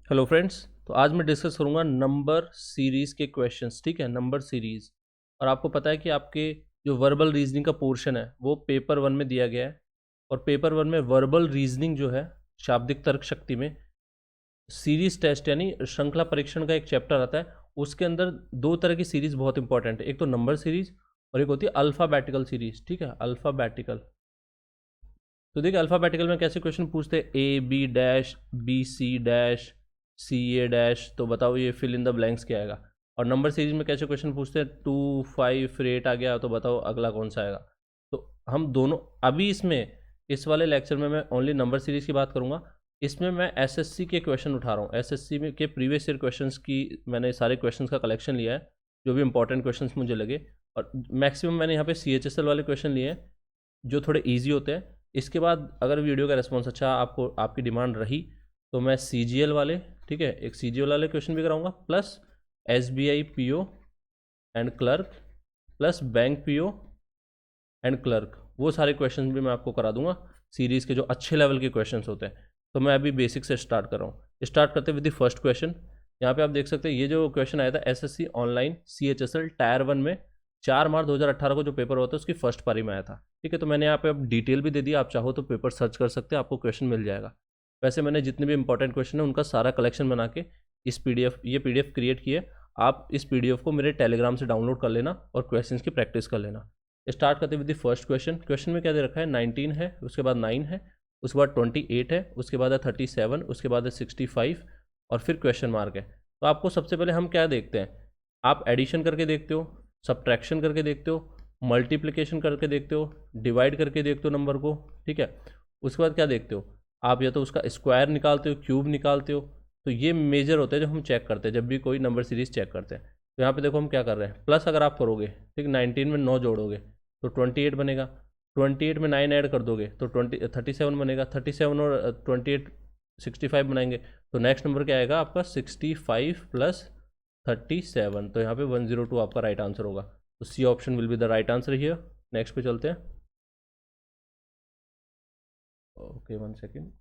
Hello friends. तो आज मैं डिस्कस करूंगा नंबर सीरीज़ के क्वेश्चंस। ठीक है, नंबर सीरीज़। और आपको पता है कि आपके जो वर्बल रीजनिंग का पोर्शन है वो पेपर 1 में दिया गया है। और पेपर 1 में वर्बल रीजनिंग जो है, शाब्दिक तर्क शक्ति में सीरीज टेस्ट यानी श्रृंखला परीक्षण का एक चैप्टर आता है। उसके अंदर दो तरह की सीरीज बहुत इंपॉर्टेंट है, एक तो नंबर सीरीज और एक होती है अल्फ़ाबेटिकल सीरीज। ठीक है, अल्फ़ाबेटिकल। तो देखिए अल्फ़ाबेटिकल में कैसे क्वेश्चन पूछते हैं, A B dash, B C dash, C A dash. तो बताओ ये फिल इन द ब्लैंक्स क्या आएगा। और नंबर सीरीज में कैसे क्वेश्चन पूछते हैं, 2 5 फिर 8 आ गया तो बताओ अगला कौन सा आएगा। तो हम दोनों अभी इसमें इस वाले लेक्चर में मैं ओनली नंबर सीरीज की बात करूंगा। इसमें मैं एसएससी के क्वेश्चन उठा रहा हूँ। एसएससी में के प्रीवियस ईयर क्वेश्चंस की मैंने सारे क्वेश्चंस का कलेक्शन लिया है, जो भी इंपॉर्टेंट क्वेश्चंस मुझे लगे। और मैक्सिमम मैंने यहाँ पे सीएचएसएल वाले क्वेश्चन लिए हैं जो थोड़े ईजी होते हैं। इसके बाद अगर वीडियो का रिस्पॉन्स अच्छा आपको, आपकी डिमांड रही, तो मैं सीजीएल वाले, ठीक है, एक सीजीएल वाले क्वेश्चन भी कराऊंगा, plus SBI PO and clerk, plus bank PO and clerk, वो सारे क्वेश्चन भी मैं आपको करा दूंगा, सीरीज़ के जो अच्छे लेवल के क्वेश्चन होते हैं। तो मैं अभी बेसिक से स्टार्ट कर रहा हूँ। स्टार्ट करते विद द फर्स्ट क्वेश्चन। यहाँ पे आप देख सकते हैं ये जो क्वेश्चन आया था एसएससी ऑनलाइन सीएचएसएल टायर 1 में 4 मार्च 2018 को जो पेपर होता है उसकी फर्स्ट पारी में आया था। ठीक है, तो मैंने यहाँ पे अब डिटेल भी दे दिया, आप चाहो तो पेपर सर्च कर सकते हैं, आपको क्वेश्चन मिल जाएगा। वैसे मैंने जितने भी इंपॉर्टेंट क्वेश्चन है उनका सारा कलेक्शन बना के इस पीडीएफ, ये पीडीएफ क्रिएट किए। आप इस पीडीएफ को मेरे टेलीग्राम से डाउनलोड कर लेना और क्वेश्चंस की प्रैक्टिस कर लेना। स्टार्ट करते with the first question. Question में क्या दे रखा है, 19 है, उसके बाद 9 है, उसके बाद 28 है, उसके बाद है 37, उसके बाद है 65 और फिर क्वेश्चन मार्क है। तो आपको सबसे पहले हम क्या देखते हैं, आप एडिशन करके देखते हो, सब्ट्रैक्शन करके देखते हो, मल्टीप्लिकेशन करके देखते हो, डिवाइड करके देखते हो नंबर को। ठीक है, उसके बाद क्या देखते हो आप, या तो उसका स्क्वायर निकालते हो, क्यूब निकालते हो। तो ये मेजर होते हैं जो हम चेक करते हैं जब भी कोई नंबर सीरीज चेक करते हैं। तो यहाँ पे देखो हम क्या कर रहे हैं, प्लस अगर आप करोगे, ठीक, 19 में 9 जोड़ोगे तो 28 बनेगा, 28 में 9 ऐड कर दोगे तो 37 बनेगा, 37 और 28 65 बनाएंगे। तो नेक्स्ट नंबर क्या आएगा आपका, 65 प्लस 37। तो यहाँ पे 102 आपका राइट आंसर होगा। तो C option will be the right answer here. Next पे चलते हैं। Okay, 1 second.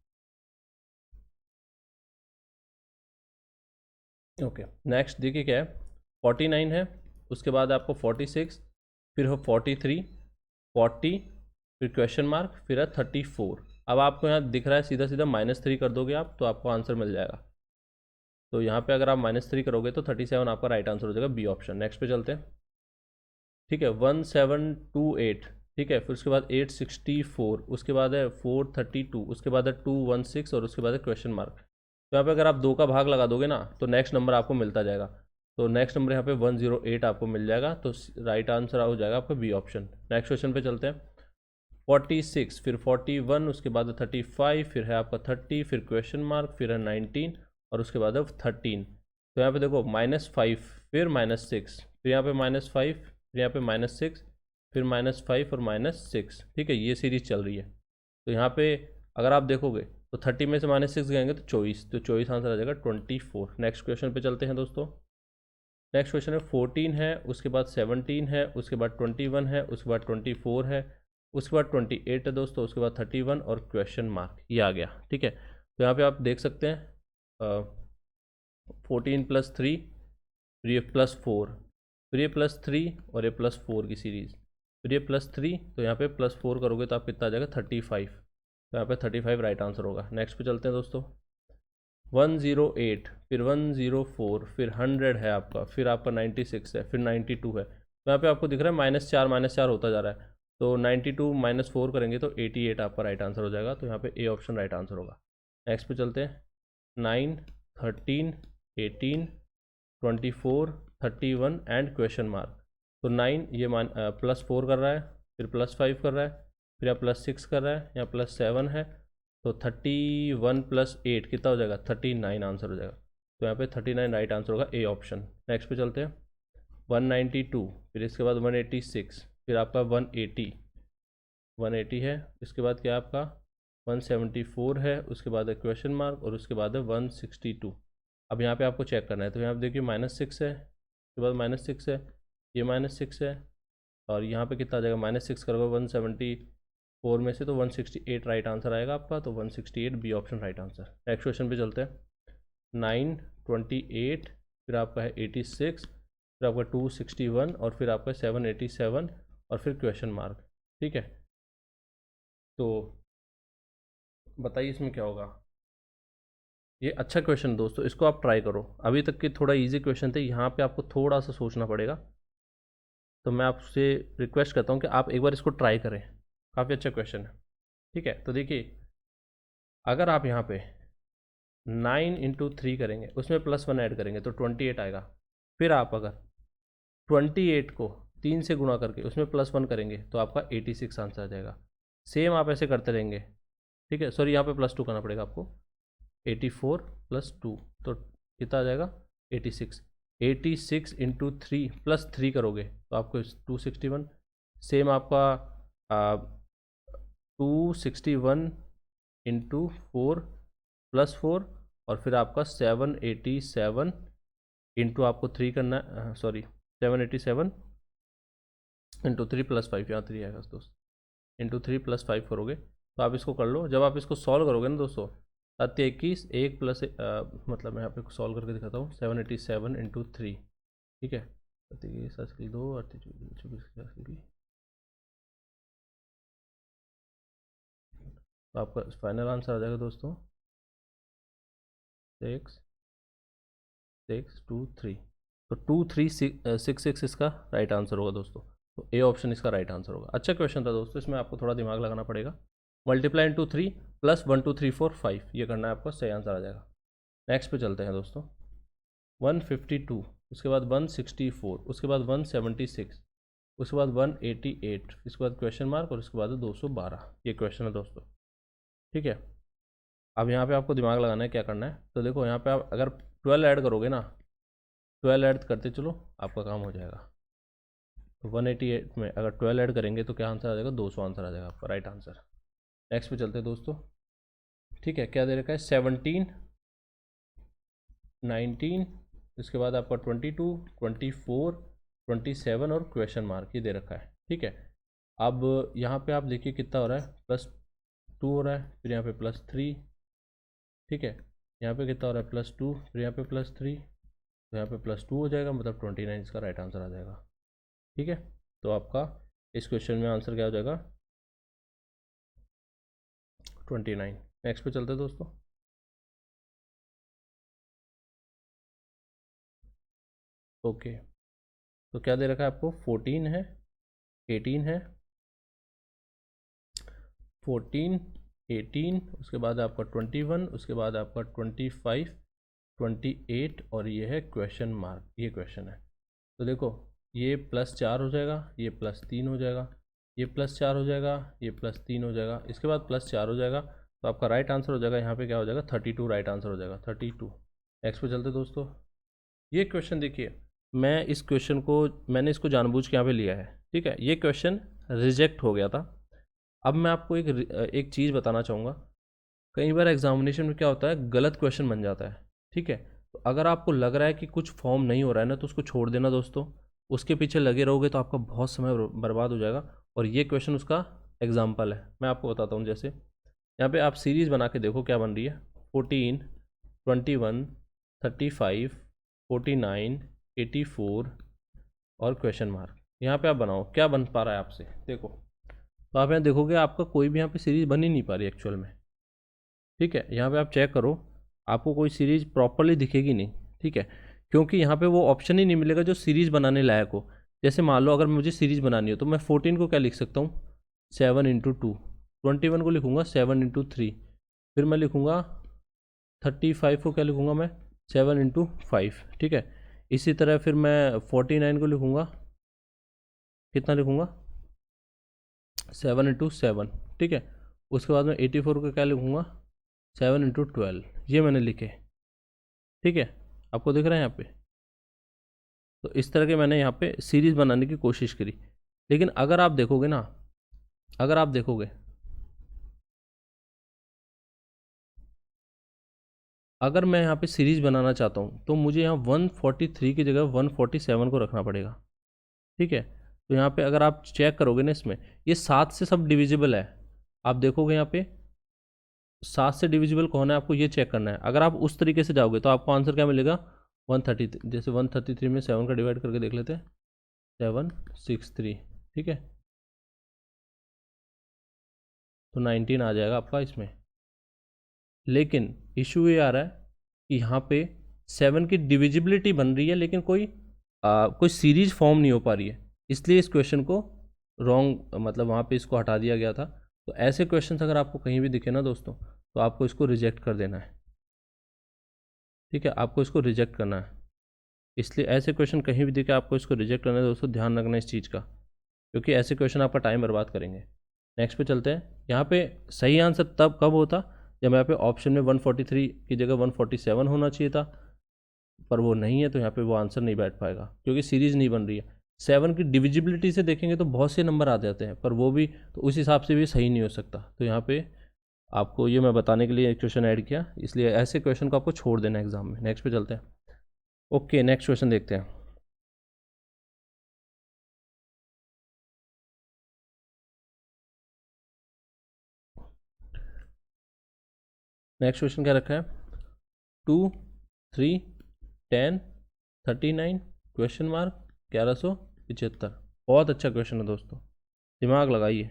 ओके, नेक्स्ट देखिए क्या है, 49 है, उसके बाद आपको 46, फिर हो 43, 40, फिर क्वेश्चन मार्क, फिर है 34। अब आपको यहाँ दिख रहा है सीधा सीधा -3 कर दोगे आप तो आपको आंसर मिल जाएगा। तो यहाँ पे अगर आप -3 करोगे तो 37 आपका राइट आंसर हो जाएगा, बी ऑप्शन। नेक्स्ट पे चलते हैं। ठीक है, 1728, ठीक है, फिर उसके बाद 864, उसके बाद है 432, उसके बाद है 216 और उसके बाद है क्वेश्चन मार्क। तो यहाँ पे अगर आप 2 का भाग लगा दोगे ना तो नेक्स्ट नंबर आपको मिलता जाएगा। तो नेक्स्ट नंबर यहाँ पे 108 आपको मिल जाएगा। तो राइट आंसर हो जाएगा आपका बी ऑप्शन। नेक्स्ट क्वेश्चन पे चलते हैं। 46, फिर 41, उसके बाद 35, फिर है आपका 30, फिर क्वेश्चन मार्क, फिर है 19 और उसके बाद है 13। तो यहाँ पे देखो -5, फिर -6, फिर यहाँ पे -5, फिर यहाँ पे -6, फिर -5 और -6। ठीक है, ये सीरीज चल रही है। तो यहाँ पे अगर आप देखोगे तो 30 में से -6 गएंगे तो 24, तो 24 आंसर आ जाएगा 24। नेक्स्ट क्वेश्चन पे चलते हैं दोस्तों। नेक्स्ट क्वेश्चन है 14 है, उसके बाद 17 है, उसके बाद 21 है, उसके बाद 24 है, उसके बाद 28 है दोस्तों, उसके बाद 31 और क्वेश्चन मार्क, ये आ गया। ठीक है, तो यहाँ पे आप देख सकते हैं 14 + 3, फिर ये +4, फिर ये +3 और ये +4 की सीरीज़, फिर ये +3, तो यहाँ पे +4 करोगे तो आप कितना आ जाएगा 35। तो यहाँ पे 35 राइट आंसर होगा। नेक्स्ट पे चलते हैं दोस्तों। 108, फिर 104, फिर 100 है आपका, फिर आपका 96 है, फिर 92 है। तो यहाँ पे आपको दिख रहा है -4 होता जा रहा है। तो 92 -4 करेंगे तो 88 आपका राइट आंसर हो जाएगा। तो यहाँ पे ए ऑप्शन राइट आंसर होगा। नेक्स्ट पे चलते हैं। 9, 13, 18, 24, 31 एंड क्वेश्चन मार्क। तो 9 ये +4 कर रहा है, फिर +5 कर रहा है, फिर यहाँ +6 कर रहा है, यहाँ +7 है। तो 31 + 8 कितना हो जाएगा, 39 आंसर हो जाएगा। तो यहाँ पे 39 राइट आंसर होगा, ए ऑप्शन। नेक्स्ट पे चलते हैं। 192, फिर इसके बाद 186, फिर आपका 180 है, इसके बाद क्या आपका 174 है, उसके बाद है क्वेश्चन मार्क और उसके बाद है 162। अब यहाँ पे आपको चेक करना है। तो यहाँ पे देखिए -6 है, उसके बाद -6 है, ये -6 है और यहाँ पे कितना आ जाएगा, -6 करोगे 174 में से तो 168 राइट आंसर आएगा आपका। तो 168 B option right answer. Next question पे चलते हैं। 9, 28, फिर आपका है 86, फिर आपका 261 और फिर आपका 787 और फिर क्वेश्चन मार्क। ठीक है, तो बताइए इसमें क्या होगा। ये अच्छा क्वेश्चन दोस्तों, इसको आप ट्राई करो। अभी तक के थोड़ा इजी क्वेश्चन थे, यहाँ पे आपको थोड़ा सा सोचना पड़ेगा। तो मैं आपसे रिक्वेस्ट करता हूँ कि आप एक बार इसको ट्राई करें, काफ़ी अच्छा क्वेश्चन है। ठीक है, तो देखिए अगर आप यहाँ पे 9 इंटू 3 करेंगे, उसमें +1 ऐड करेंगे तो 28 आएगा। फिर आप अगर 28 को 3 से गुणा करके उसमें +1 करेंगे तो आपका 86 आंसर आ जाएगा। सेम आप ऐसे करते रहेंगे। ठीक है, सॉरी यहाँ पे +2 करना पड़ेगा आपको। 84 + 2 तो कितना आ जाएगा 86। 86 इंटू 3 +3 करोगे तो आपको 261। सेम आपका 261 इंटू 4 +4 और फिर आपका 787 इंटू आपको 3 करना, सॉरी 787 इंटू 3 +5, यहाँ 3 आएगा दोस्त, इंटू 3 +5 करोगे तो आप इसको कर लो। जब आप इसको सॉल्व करोगे ना दोस्तों, 721 1 प्लस मतलब मैं यहाँ पे सॉल्व करके दिखाता हूँ। 787 इंटू 3, ठीक है, 2 तो आपका फाइनल आंसर आ जाएगा दोस्तों 6 6 2 3। तो 2366 इसका राइट आंसर होगा दोस्तों। तो ए ऑप्शन इसका राइट आंसर होगा। अच्छा क्वेश्चन था दोस्तों, इसमें आपको थोड़ा दिमाग लगाना पड़ेगा। मल्टीप्लाई इंटू 3 + 1 2 3 4 5 ये करना है आपको, सही आंसर आ जाएगा। नेक्स्ट पे चलते हैं दोस्तों। 152, उसके बाद 164, उसके बाद 176, उसके बाद 188, इसके बाद क्वेश्चन मार्क और उसके बाद 212। ये क्वेश्चन है दोस्तों। ठीक है, अब यहाँ पे आपको दिमाग लगाना है, क्या करना है। तो देखो यहाँ पे आप अगर 12 ऐड करोगे ना, 12 ऐड करते चलो आपका काम हो जाएगा। तो 188 में अगर 12 ऐड करेंगे तो क्या आंसर आ जाएगा 200 आंसर आ जाएगा आपका राइट आंसर। नेक्स्ट पे चलते हैं दोस्तों। ठीक है, क्या दे रखा है 17 19, इसके बाद आपका 22 24 27 और क्वेश्चन मार्क ये दे रखा है। ठीक है, अब यहाँ पे आप देखिए कितना हो रहा है, +2 हो रहा है, फिर यहाँ पे +3। ठीक है, यहाँ पे कितना हो रहा है +2, फिर यहाँ पे +3, तो यहाँ पे +2 हो जाएगा, मतलब 29 इसका राइट आंसर आ जाएगा। ठीक है, तो आपका इस क्वेश्चन में आंसर क्या हो जाएगा 29। नेक्स्ट पे चलते हैं दोस्तों। ओके, तो क्या दे रखा है आपको 14 है, 18 है, 14 18, उसके बाद आपका 21, उसके बाद आपका 25 28 और ये है क्वेश्चन मार्क, ये क्वेश्चन है। तो देखो ये +4 हो जाएगा, ये +3 हो जाएगा, ये +4 हो जाएगा, ये +3 हो जाएगा, इसके बाद +4 हो जाएगा। तो आपका राइट आंसर हो जाएगा यहाँ पे क्या हो जाएगा 32 राइट आंसर हो जाएगा 32। नेक्स्ट पे चलते दोस्तों। ये क्वेश्चन देखिए, मैं इस क्वेश्चन को मैंने इसको जानबूझ के यहाँ पे लिया है। ठीक है, ये क्वेश्चन रिजेक्ट हो गया था। अब मैं आपको एक चीज़ बताना चाहूँगा। कई बार एग्जामिनेशन में क्या होता है, गलत क्वेश्चन बन जाता है। ठीक है, तो अगर आपको लग रहा है कि कुछ फॉर्म नहीं हो रहा है ना, तो उसको छोड़ देना दोस्तों। उसके पीछे लगे रहोगे तो आपका बहुत समय बर्बाद हो जाएगा। और ये क्वेश्चन उसका एग्जाम्पल है, मैं आपको बताता हूँ। जैसे यहाँ पे आप सीरीज़ बना के देखो क्या बन रही है, 14 21 35 49 84 और क्वेश्चन मार्क। यहाँ पे आप बनाओ क्या बन पा रहा है आपसे, देखो। तो आप यहाँ देखोगे आपका कोई भी यहाँ पे सीरीज़ बन ही नहीं पा रही एक्चुअल में। ठीक है, यहाँ पे आप चेक करो, आपको कोई सीरीज़ प्रॉपरली दिखेगी नहीं। ठीक है, क्योंकि यहाँ पे वो ऑप्शन ही नहीं मिलेगा जो सीरीज़ बनाने लायक हो। जैसे मान लो अगर मुझे सीरीज़ बनानी हो तो मैं 14 को क्या लिख सकता हूँ 7 × 2, 21 को लिखूँगा 7 × 3, फिर मैं लिखूँगा 35 को क्या लिखूँगा मैं 7 × 5। ठीक है, इसी तरह फिर मैं 49 को लिखूँगा, कितना लिखूँगा 7 × 7। ठीक है, उसके बाद में 84 को क्या लिखूँगा 7 × 12, ये मैंने लिखे। ठीक है, आपको दिख रहा है यहाँ पे। तो इस तरह के मैंने यहाँ पे सीरीज़ बनाने की कोशिश करी। लेकिन अगर आप देखोगे ना, अगर आप देखोगे, अगर मैं यहाँ पे सीरीज़ बनाना चाहता हूँ तो मुझे यहाँ 143 की जगह 147 को रखना पड़ेगा। ठीक है, तो यहाँ पे अगर आप चेक करोगे ना, इसमें ये 7 से सब डिविजिबल है। आप देखोगे यहाँ पे 7 से डिविजिबल कौन है आपको ये चेक करना है। अगर आप उस तरीके से जाओगे तो आपको आंसर क्या मिलेगा 130। जैसे 133 में 7 का डिवाइड करके देख लेते हैं, 763, ठीक है, तो 19 आ जाएगा आपका इसमें। लेकिन इशू ये आ रहा है कि यहाँ पे 7 की डिविजिबिलिटी बन रही है लेकिन कोई सीरीज फॉर्म नहीं हो पा रही है, इसलिए इस क्वेश्चन को रॉन्ग मतलब वहाँ पे इसको हटा दिया गया था। तो ऐसे क्वेश्चंस अगर आपको कहीं भी दिखे ना दोस्तों तो आपको इसको रिजेक्ट कर देना है, ठीक है, आपको इसको रिजेक्ट करना है। इसलिए ऐसे क्वेश्चन कहीं भी दिखे आपको इसको रिजेक्ट करना है दोस्तों, ध्यान रखना इस चीज़ का, क्योंकि ऐसे क्वेश्चन आपका टाइम बर्बाद करेंगे। नेक्स्ट पे चलते हैं। यहाँ पे सही आंसर तब कब होता जब यहाँ पे ऑप्शन में 143 की जगह 147 होना चाहिए था, पर वो नहीं है तो यहाँ पे वो आंसर नहीं बैठ पाएगा क्योंकि सीरीज नहीं बन रही है। 7 की डिविजिबिलिटी से देखेंगे तो बहुत से नंबर आ जाते हैं, पर वो भी तो उस हिसाब से भी सही नहीं हो सकता। तो यहाँ पे आपको ये मैं बताने के लिए एक क्वेश्चन ऐड किया, इसलिए ऐसे क्वेश्चन को आपको छोड़ देना एग्जाम में। नेक्स्ट पे चलते हैं। ओके, नेक्स्ट क्वेश्चन देखते हैं। नेक्स्ट क्वेश्चन क्या रखा है, 2, 3, 10, 39 क्वेश्चन मार्क 1175। बहुत अच्छा क्वेश्चन है दोस्तों, दिमाग लगाइए,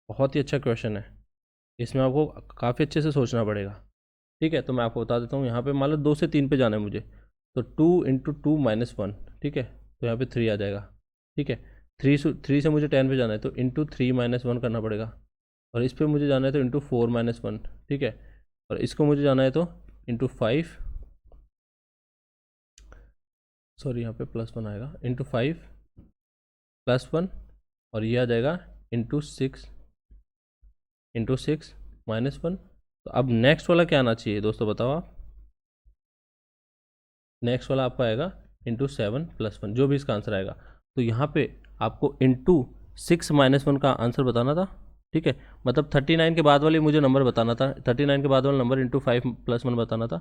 बहुत ही अच्छा क्वेश्चन है। इसमें आपको काफ़ी अच्छे से सोचना पड़ेगा, ठीक है। तो मैं आपको बता देता हूँ, यहाँ पे मान लो 2 से 3 पे जाना है मुझे, तो 2 इंटू 2 माइनस 1, ठीक है, तो यहाँ पे 3 आ जाएगा, ठीक है। 3 से मुझे 10 पे जाना है तो इंटू 3 माइनस 1 करना पड़ेगा, और इस पर मुझे जाना है तो इंटू 4 माइनस 1, ठीक है, और इसको मुझे जाना है तो इंटू 5, सॉरी यहाँ पे +1 आएगा, इंटू 5 +1, और ये आ जाएगा इंटू 6 माइनस 1। तो अब नेक्स्ट वाला क्या आना चाहिए दोस्तों, बताओ आप। नेक्स्ट वाला आपका आएगा इंटू 7 +1, जो भी इसका आंसर आएगा। तो यहाँ पे आपको इंटू 6 माइनस 1 का आंसर बताना था, ठीक है, मतलब 39 के बाद वाली मुझे नंबर बताना था, 39 के बाद वाला नंबर इंटू 5 +1 बताना था।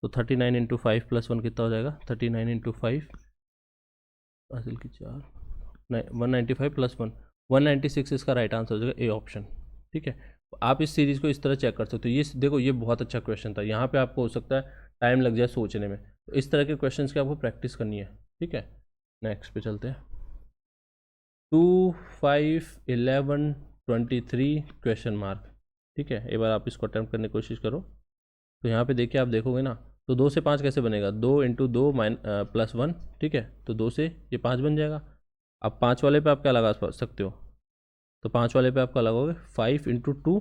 तो 39 इंटू 5 +1 कितना हो जाएगा, 39 इंटू 5 हासिल की 4 195 +1 196 इसका राइट आंसर हो जाएगा, ए ऑप्शन, ठीक है। आप इस सीरीज़ को इस तरह चेक कर सकते हो। ये देखो, ये बहुत अच्छा क्वेश्चन था, यहाँ पे आपको हो सकता है टाइम लग जाए सोचने में, तो इस तरह के क्वेश्चंस की आपको प्रैक्टिस करनी है, ठीक है। नेक्स्ट पे चलते हैं। 2, 5, 11, 23 क्वेश्चन मार्क, ठीक है। एक बार आप इसको अटैम्प्ट करने की कोशिश करो। तो यहाँ पे देखिए, आप देखोगे ना, तो 2 से 5 कैसे बनेगा, 2 इंटू 2 +1, ठीक है, तो 2 से ये 5 बन जाएगा। अब 5 वाले पे आप क्या लगा सकते हो, तो 5 वाले पे आपका लगाओगे 5 इंटू 2,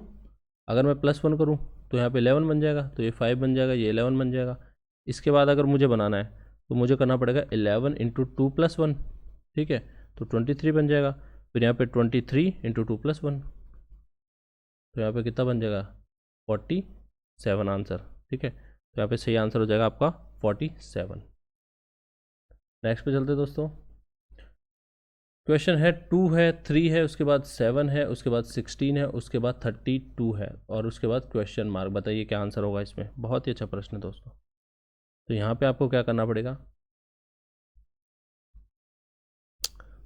अगर मैं +1 करूँ तो यहाँ पे 11 बन जाएगा, तो ये 5 बन जाएगा, ये 11 बन जाएगा। इसके बाद अगर मुझे बनाना है तो मुझे करना पड़ेगा 11 इंटू 2 +1, ठीक है, तो 23 बन जाएगा। फिर यहाँ पे 23 इंटू 2 +1, तो यहाँ पे कितना बन जाएगा 47 आंसर, ठीक है। तो यहाँ पे सही आंसर हो जाएगा आपका 47। नेक्स्ट पे चलते दोस्तों। क्वेश्चन है 2 है, 3 है, उसके बाद 7 है, उसके बाद 16 है, उसके बाद 32 है, और उसके बाद क्वेश्चन मार्क। बताइए क्या आंसर होगा इसमें। बहुत ही अच्छा प्रश्न है दोस्तों। तो यहाँ पे आपको क्या करना पड़ेगा,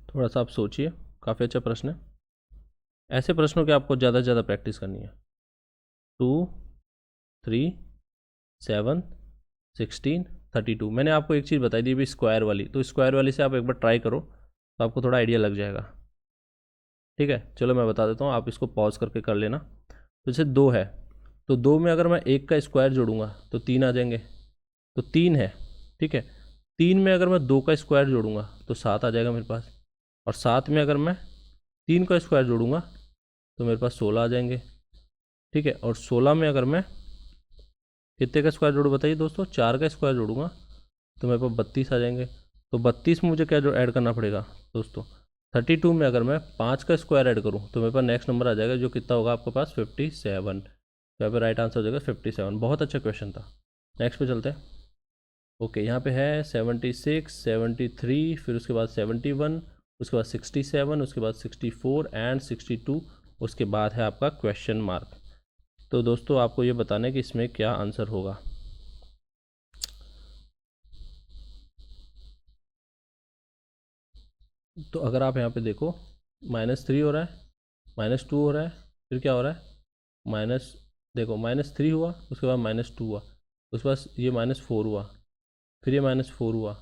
थोड़ा सा आप सोचिए, काफ़ी अच्छा प्रश्न है। ऐसे प्रश्नों की आपको ज़्यादा से ज़्यादा प्रैक्टिस करनी है। 2, 3, 7, 16, 32। मैंने आपको एक चीज़ बताई दी अभी, स्क्वायर वाली, तो स्क्वायर वाली से आप एक बार ट्राई करो तो आपको थोड़ा आइडिया लग जाएगा, ठीक है। चलो मैं बता देता हूँ, आप इसको पॉज करके कर लेना। तो जैसे 2 है, तो 2 में अगर मैं 1 का स्क्वायर जोड़ूंगा तो 3 आ जाएंगे, तो 3 है, ठीक है। 3 में अगर मैं 2 का स्क्वायर जोड़ूंगा तो 7 आ जाएगा मेरे पास, और 7 में अगर मैं 3 का स्क्वायर जोड़ूंगा तो मेरे पास 16 आ जाएंगे, ठीक है। और 16 में अगर मैं कितने का स्क्वायर जोड़ूँ बताइए दोस्तों, 4 का स्क्वायर जोड़ूंगा तो मेरे पास 32 आ जाएंगे। तो 32 में मुझे क्या जो ऐड करना पड़ेगा दोस्तों, 32 में अगर मैं 5 का स्क्वायर ऐड करूँ तो मेरे पास नेक्स्ट नंबर आ जाएगा, जो कितना होगा आपके पास 57। तो यहाँ पे राइट आंसर हो जाएगा 57। बहुत अच्छा क्वेश्चन था। नेक्स्ट पे चलते हैं। ओके, यहाँ पे है 76, 73, फिर उसके बाद 71, उसके बाद 67, उसके बाद 64 एंड 62, उसके बाद है आपका क्वेश्चन मार्क। तो दोस्तों आपको ये बताना है कि इसमें क्या आंसर होगा। तो अगर आप यहाँ पे देखो, -3 हो रहा है, -2 हो रहा है, फिर क्या हो रहा है, देखो -3 हुआ, उसके बाद -2 हुआ, उसके बाद ये -4 हुआ, फिर ये -4 हुआ,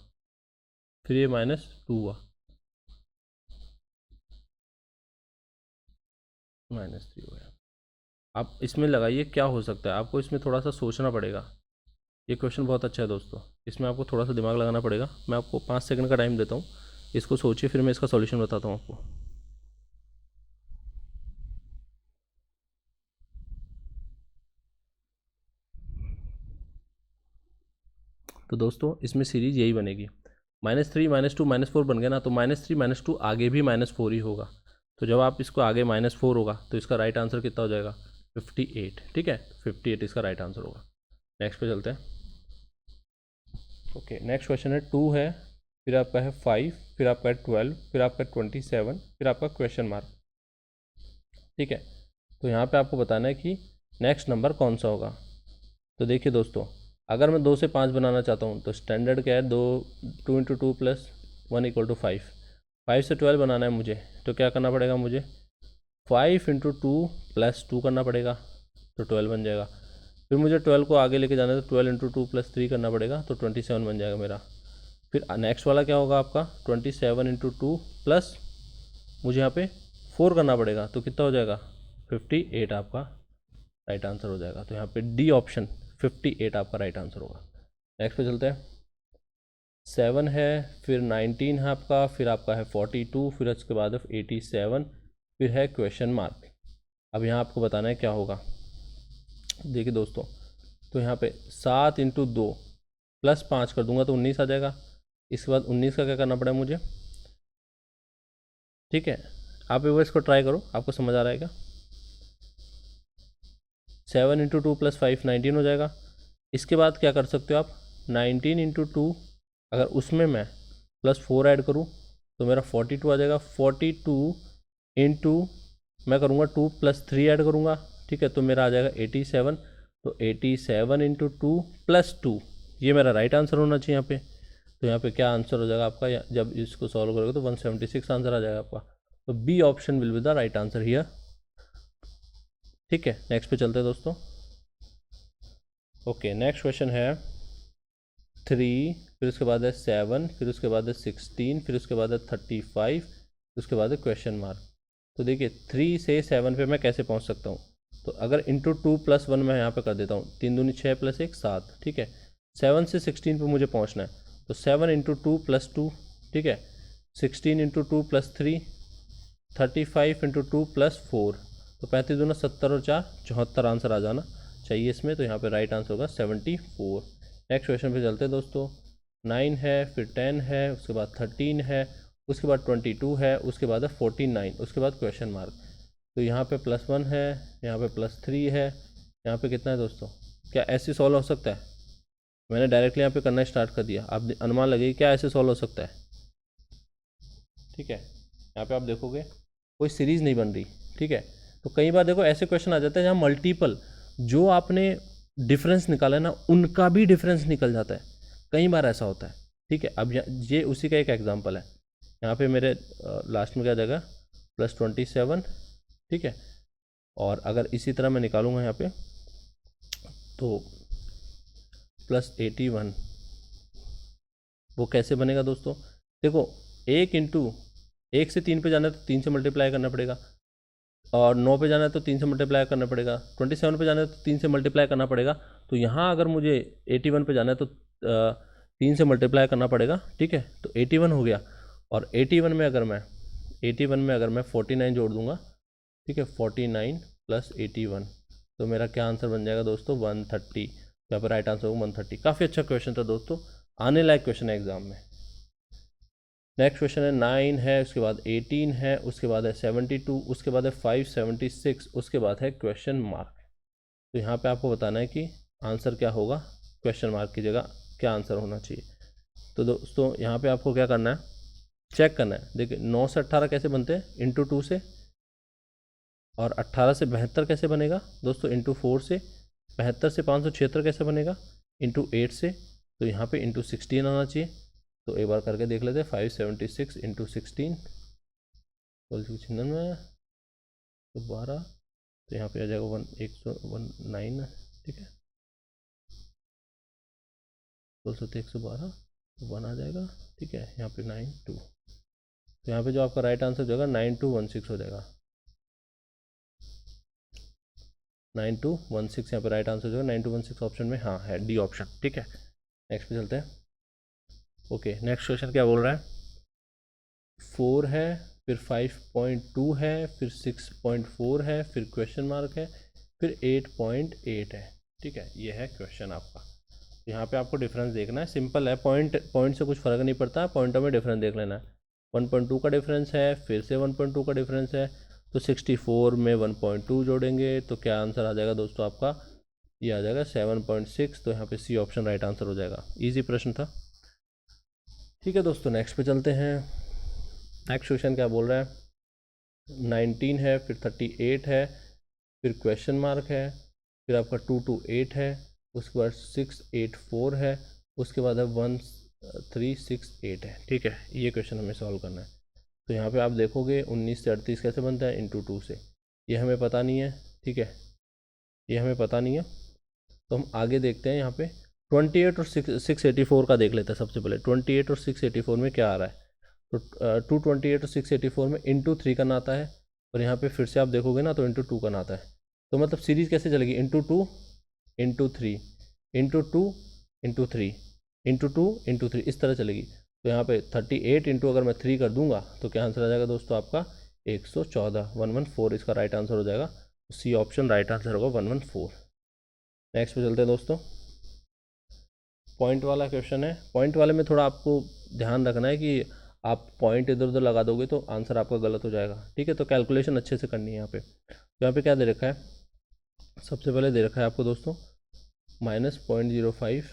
फिर ये -2 हुआ, -3 हो गया। आप इसमें लगाइए क्या हो सकता है, आपको इसमें थोड़ा सा सोचना पड़ेगा। ये क्वेश्चन बहुत अच्छा है दोस्तों, इसमें आपको थोड़ा सा दिमाग लगाना पड़ेगा। मैं आपको 5 सेकंड का टाइम देता हूँ, इसको सोचिए, फिर मैं इसका सॉल्यूशन बताता हूँ आपको। तो दोस्तों इसमें सीरीज यही बनेगी, -3 -2 -4 बन गया ना, तो -3 -2 आगे भी -4 ही होगा। तो जब आप इसको आगे -4 होगा तो इसका राइट आंसर कितना हो जाएगा, 58। ठीक है, 58 इसका राइट आंसर होगा। नेक्स्ट पे चलते हैं। ओके, नेक्स्ट क्वेश्चन है 2 है, फिर आपका है 5, फिर आपका है 12, फिर आपका 27, फिर आपका क्वेश्चन मार्क। ठीक है, तो यहाँ पे आपको बताना है कि नेक्स्ट नंबर कौन सा होगा। तो देखिए दोस्तों, अगर मैं 2 से 5 बनाना चाहता हूँ तो स्टैंडर्ड क्या है, 2 इंटू 2 प्लस 1 इक्वल टू 5। 5 से 12 बनाना है मुझे, तो क्या करना पड़ेगा मुझे, 5 इंटू 2 प्लस 2 करना पड़ेगा, तो 12 बन जाएगा। फिर मुझे 12 को आगे लेके जाना है, तो 12 इंटू 2 प्लस 3 करना पड़ेगा, तो 27 बन जाएगा मेरा। फिर नेक्स्ट वाला क्या होगा आपका, 27 इंटू 2 प्लस मुझे यहाँ पे 4 करना पड़ेगा, तो कितना हो जाएगा, 58 आपका राइट आंसर हो जाएगा। तो यहाँ पे डी ऑप्शन 58 आपका राइट आंसर होगा। नेक्स्ट पे चलते हैं। 7 है, फिर 19 है आपका, फिर आपका है 42, फिर उसके बाद 87, फिर है क्वेश्चन मार्क। अब यहाँ आपको बताना है क्या होगा। देखिए दोस्तों, तो यहाँ पे 7 इंटू 2 प्लस 5 कर दूंगा तो 19 आ जाएगा। इसके बाद 19 का क्या करना पड़ा मुझे, ठीक है, आप एक बार इसको ट्राई करो, आपको समझ आ रहा है क्या। 7 इंटू 2 प्लस 5 19 हो जाएगा। इसके बाद क्या कर सकते हो आप, 19 इंटू 2 अगर उसमें मैं +4 ऐड करूँ तो मेरा 42 आ जाएगा। 42 इंटू मैं करूँगा 2 प्लस 3 ऐड करूँगा, ठीक है, तो मेरा आ जाएगा 87। तो 87 इंटू 2 प्लस 2, ये मेरा राइट आंसर होना चाहिए यहाँ पे। तो यहाँ पे क्या आंसर हो जाएगा आपका, जब इसको सॉल्व करोगे तो 176 आंसर आ जाएगा आपका। तो B option will be the right answer here. ठीक है, नेक्स्ट पे चलते हैं दोस्तों। ओके, नेक्स्ट क्वेश्चन है 3, फिर उसके बाद है 7, फिर उसके बाद है 16, फिर उसके बाद है 35, फिर उसके बाद है क्वेश्चन मार्क। तो देखिए 3 से 7 पे मैं कैसे पहुंच सकता हूं, तो अगर इंटू 2 प्लस 1 मैं यहाँ पे कर देता हूँ, 3 दूनी 6 प्लस 1 7, ठीक है। 7 से 16 पे मुझे पहुँचना है, तो 7 इंटू 2 प्लस 2, ठीक है, 16 इंटू 2 प्लस 3, 35 इंटू 2 प्लस 4, तो 35 दूना 70 और 4 74 आंसर आ जाना चाहिए इसमें। तो यहाँ पे राइट आंसर होगा 74। नेक्स्ट क्वेश्चन पे चलते हैं दोस्तों। 9 है, फिर 10 है, उसके बाद 13 है, उसके बाद 22 है, उसके बाद है 49, उसके बाद क्वेश्चन मार्क। तो यहाँ पे +1 है, यहाँ पे +3 है, यहाँ पे कितना है दोस्तों, क्या ऐसे सॉल्व हो सकता है। मैंने डायरेक्टली यहाँ पे करना स्टार्ट कर दिया, आप अनुमान लगाइए क्या ऐसे सॉल्व हो सकता है। ठीक है, यहाँ पे आप देखोगे कोई सीरीज़ नहीं बन रही, ठीक है। तो कई बार देखो ऐसे क्वेश्चन आ जाते हैं जहाँ मल्टीपल जो आपने डिफरेंस निकाला है ना, उनका भी डिफरेंस निकल जाता है, कई बार ऐसा होता है। ठीक है, अब ये उसी का एक एग्जांपल है। यहाँ पे मेरे लास्ट में क्या जाएगा, +27, ठीक है। और अगर इसी तरह मैं निकालूंगा यहाँ पे तो +81, वो कैसे बनेगा दोस्तों, देखो 1 से 3 पे जाना है तो 3 से मल्टीप्लाई करना पड़ेगा, और 9 पे जाना है तो 3 से मल्टीप्लाई करना पड़ेगा, 27 पे जाना है तो 3 से मल्टीप्लाई करना पड़ेगा। तो यहाँ अगर मुझे 81 पे जाना है तो 3 से मल्टीप्लाई करना पड़ेगा, ठीक है। तो 81 हो गया, और 81 में अगर मैं 49 जोड़ दूंगा, ठीक है, 49 प्लस 81, तो मेरा क्या आंसर बन जाएगा दोस्तों, 130। यहाँ पर राइट आंसर होगा 130। काफ़ी अच्छा क्वेश्चन था दोस्तों, आने लायक क्वेश्चन है एग्जाम में। नेक्स्ट क्वेश्चन है 9 है, उसके बाद 18 है, उसके बाद है 72, उसके बाद है 576, उसके बाद है क्वेश्चन मार्क। तो यहाँ पे आपको बताना है कि आंसर क्या होगा, क्वेश्चन मार्क की जगह क्या आंसर होना चाहिए। तो दोस्तों यहाँ पे आपको क्या करना है, चेक करना है। देखिए 9 से 18 कैसे बनते हैं, इंटू 2 से, और 18 से 72 कैसे बनेगा दोस्तों, इंटू 4 से। 72 से 576 कैसे बनेगा, इंटू 8 से। तो यहाँ पे इंटू 16 आना चाहिए। तो एक बार करके देख लेते हैं, 576 इंटू 16, 12 तो 12, तो यहाँ पे आ जाएगा 119, ठीक है, 112 1 आ जाएगा, ठीक है, यहाँ पे 92, तो यहाँ पे जो आपका राइट आंसर जो होगा 9216 हो जाएगा, 9216 यहाँ पे राइट आंसर जो है 9216 ऑप्शन में हाँ है, डी ऑप्शन, ठीक है। नेक्स्ट पे चलते हैं। ओके, नेक्स्ट क्वेश्चन क्या बोल रहा है, 4 है, फिर 5.2 है, फिर 6.4 है, फिर क्वेश्चन मार्क है, फिर 8.8 है, ठीक है, ये है क्वेश्चन आपका। यहाँ पे आपको डिफरेंस देखना है, सिंपल है, पॉइंट से कुछ फ़र्क नहीं पड़ता, पॉइंटों में डिफरेंस देख लेना है। 1.2 का डिफरेंस है, फिर से 1.2 का डिफरेंस है, तो 64 में 1.2 जोड़ेंगे तो क्या आंसर आ जाएगा दोस्तों आपका, ये आ जाएगा 7.6, तो यहाँ पे सी ऑप्शन राइट आंसर हो जाएगा। ईजी प्रश्न था, ठीक है दोस्तों। नेक्स्ट पे चलते हैं। नेक्स्ट क्वेश्चन क्या बोल रहा है, 19 है, फिर 38 है, फिर क्वेश्चन मार्क है, फिर आपका 228 है, उसके बाद 684 है, उसके बाद है 1368 है, ठीक है, ये क्वेश्चन हमें सॉल्व करना है। तो यहाँ पे आप देखोगे 19 से 38 कैसे बनता है, इंटू 2 से, ये हमें पता नहीं है, ठीक है, ये हमें पता नहीं है, तो हम आगे देखते हैं। यहाँ पे 28 और 684 का देख लेते हैं सबसे पहले। 28 और 684 में क्या आ रहा है, तो 228 और 684 में इंटू 3 का नाता है, और यहाँ पे फिर से आप देखोगे ना तो इंटू 2 का नाता है, तो मतलब सीरीज़ कैसे चलेगी, into 2 into 3 into 2 into 3 into 2 into 3, इस तरह चलेगी। तो यहाँ पे 38 इंटू अगर मैं 3 कर दूंगा तो क्या आंसर आ जाएगा दोस्तों आपका 114, 114 इसका राइट आंसर हो जाएगा। सी ऑप्शन राइट आंसर होगा 114। नेक्स्ट पे चलते हैं दोस्तों। पॉइंट वाला क्वेश्चन है। पॉइंट वाले में थोड़ा आपको ध्यान रखना है कि आप पॉइंट इधर उधर लगा दोगे तो आंसर आपका गलत हो जाएगा, ठीक है, तो कैलकुलेशन अच्छे से करनी है यहाँ पे। तो यहाँ पे क्या दे रखा है, सबसे पहले दे रखा है आपको दोस्तों -0.05,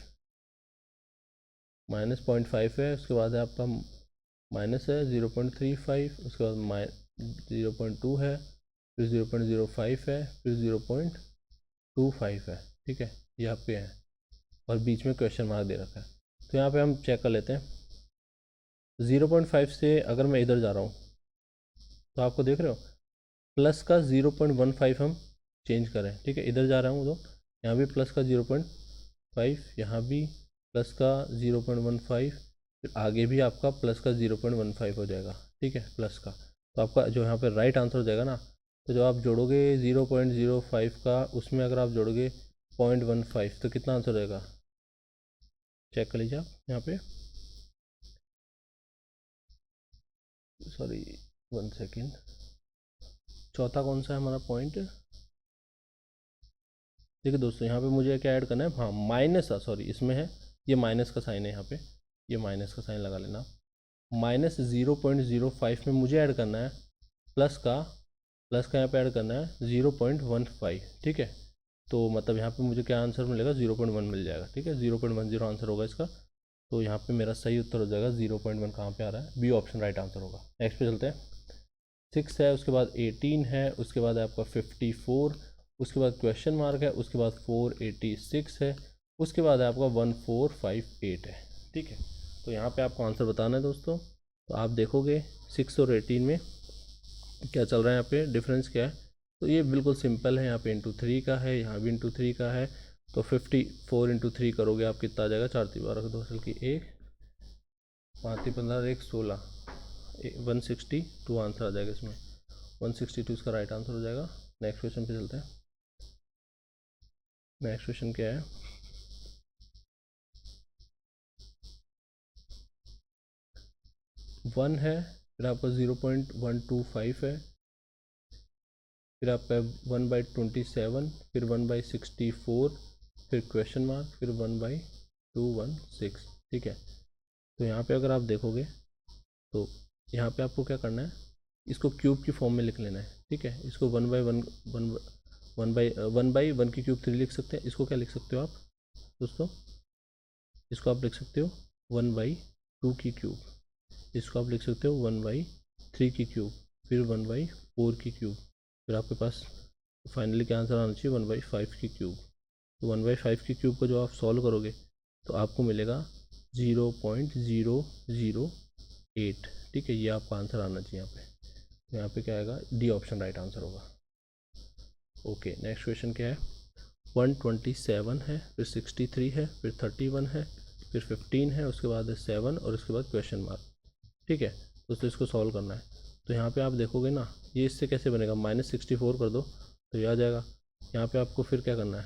-0.5 है, उसके बाद है आपका माइनस है 0.35, उसके बाद 0.2 है, फिर 0.05 है, फिर 0.25 है, ठीक है, ये आप पे है, और बीच में क्वेश्चन मार्क दे रखा है। तो यहाँ पे हम चेक कर लेते हैं। 0.5 से अगर मैं इधर जा रहा हूँ तो आपको देख रहे हो प्लस का 0.15 हम चेंज करें, ठीक है, इधर जा रहा हूँ तो यहाँ भी प्लस का 0.5, यहाँ भी प्लस का 0.15, फिर आगे भी आपका प्लस का 0.15 हो जाएगा, ठीक है, प्लस का। तो आपका जो यहाँ पे राइट आंसर हो जाएगा ना, तो जब आप जोड़ोगे 0.05 का, उसमें अगर आप जोड़ोगे 0.15 तो कितना आंसर रहेगा, चेक कर लीजिए आप यहाँ पे, सॉरी 1 सेकेंड, चौथा कौन सा है हमारा पॉइंट, देखिए दोस्तों यहाँ पे मुझे क्या ऐड करना है, हाँ माइनस, सॉरी इसमें है, ये माइनस का साइन है यहाँ पे, ये माइनस का साइन लगा लेना। -0.05 में मुझे ऐड करना है प्लस का यहाँ पे ऐड करना है 0.15, ठीक है, तो मतलब यहाँ पे मुझे क्या आंसर मिलेगा, 0.1 मिल जाएगा, ठीक है, 0.10 आंसर होगा इसका। तो यहाँ पे मेरा सही उत्तर हो जाएगा 0.1, कहाँ पे आ रहा है, बी ऑप्शन राइट आंसर होगा। नेक्स्ट पे चलते हैं। 6 है, उसके बाद 18 है, उसके बाद आपका 54, उसके बाद क्वेश्चन मार्क है, उसके बाद 486 है, उसके बाद आपका 1458 है, ठीक है। तो यहाँ पे आपको आंसर बताना है दोस्तों। तो आप देखोगे 6 और 18 में क्या चल रहा है, यहाँ पे डिफरेंस क्या है, तो ये बिल्कुल सिंपल है, यहाँ पे इंटू 3 का है, यहाँ भी इंटू 3 का है, तो 54 इंटू 3 करोगे आप कितना आ जाएगा, 4 3 12 2 साल की 1 5 3 15 1 16, 162 आंसर आ जाएगा इसमें, 162 इसका राइट आंसर हो जाएगा। नेक्स्ट क्वेश्चन पे चलते हैं। नेक्स्ट क्वेश्चन क्या है, वन है, फिर आपका 0.125 है, फिर आपका 1/27, फिर 1/64, फिर क्वेश्चन मार्क, फिर 1/216, ठीक है। तो यहाँ पे अगर आप देखोगे तो यहाँ पे आपको क्या करना है, इसको क्यूब की फॉर्म में लिख लेना है, ठीक है, इसको 1/1 की क्यूब 3 लिख सकते हैं, इसको क्या लिख सकते हो आप दोस्तों, इसको आप लिख सकते हो 1/2 की क्यूब, इसको आप लिख सकते हो 1/3 की क्यूब, फिर 1/4 की क्यूब, फिर आपके पास फाइनली क्या आंसर आना चाहिए 1/5 की क्यूब। तो 1/5 की क्यूब को जो आप सॉल्व करोगे तो आपको मिलेगा 0.008, ठीक है, ये आपका आंसर आना चाहिए यहाँ पे। तो यहाँ पे क्या आएगा, डी ऑप्शन राइट आंसर होगा। ओके, नेक्स्ट क्वेश्चन क्या है, 127 है, फिर 63 है, फिर 31 है, फिर 15 है, उसके बाद है 7 और उसके बाद क्वेश्चन मार्क। ठीक है, दोस्तों इसको सॉल्व करना है। तो यहाँ पे आप देखोगे ना, ये इससे कैसे बनेगा, -64 कर दो तो ये आ जाएगा। यहाँ पे आपको फिर क्या करना है,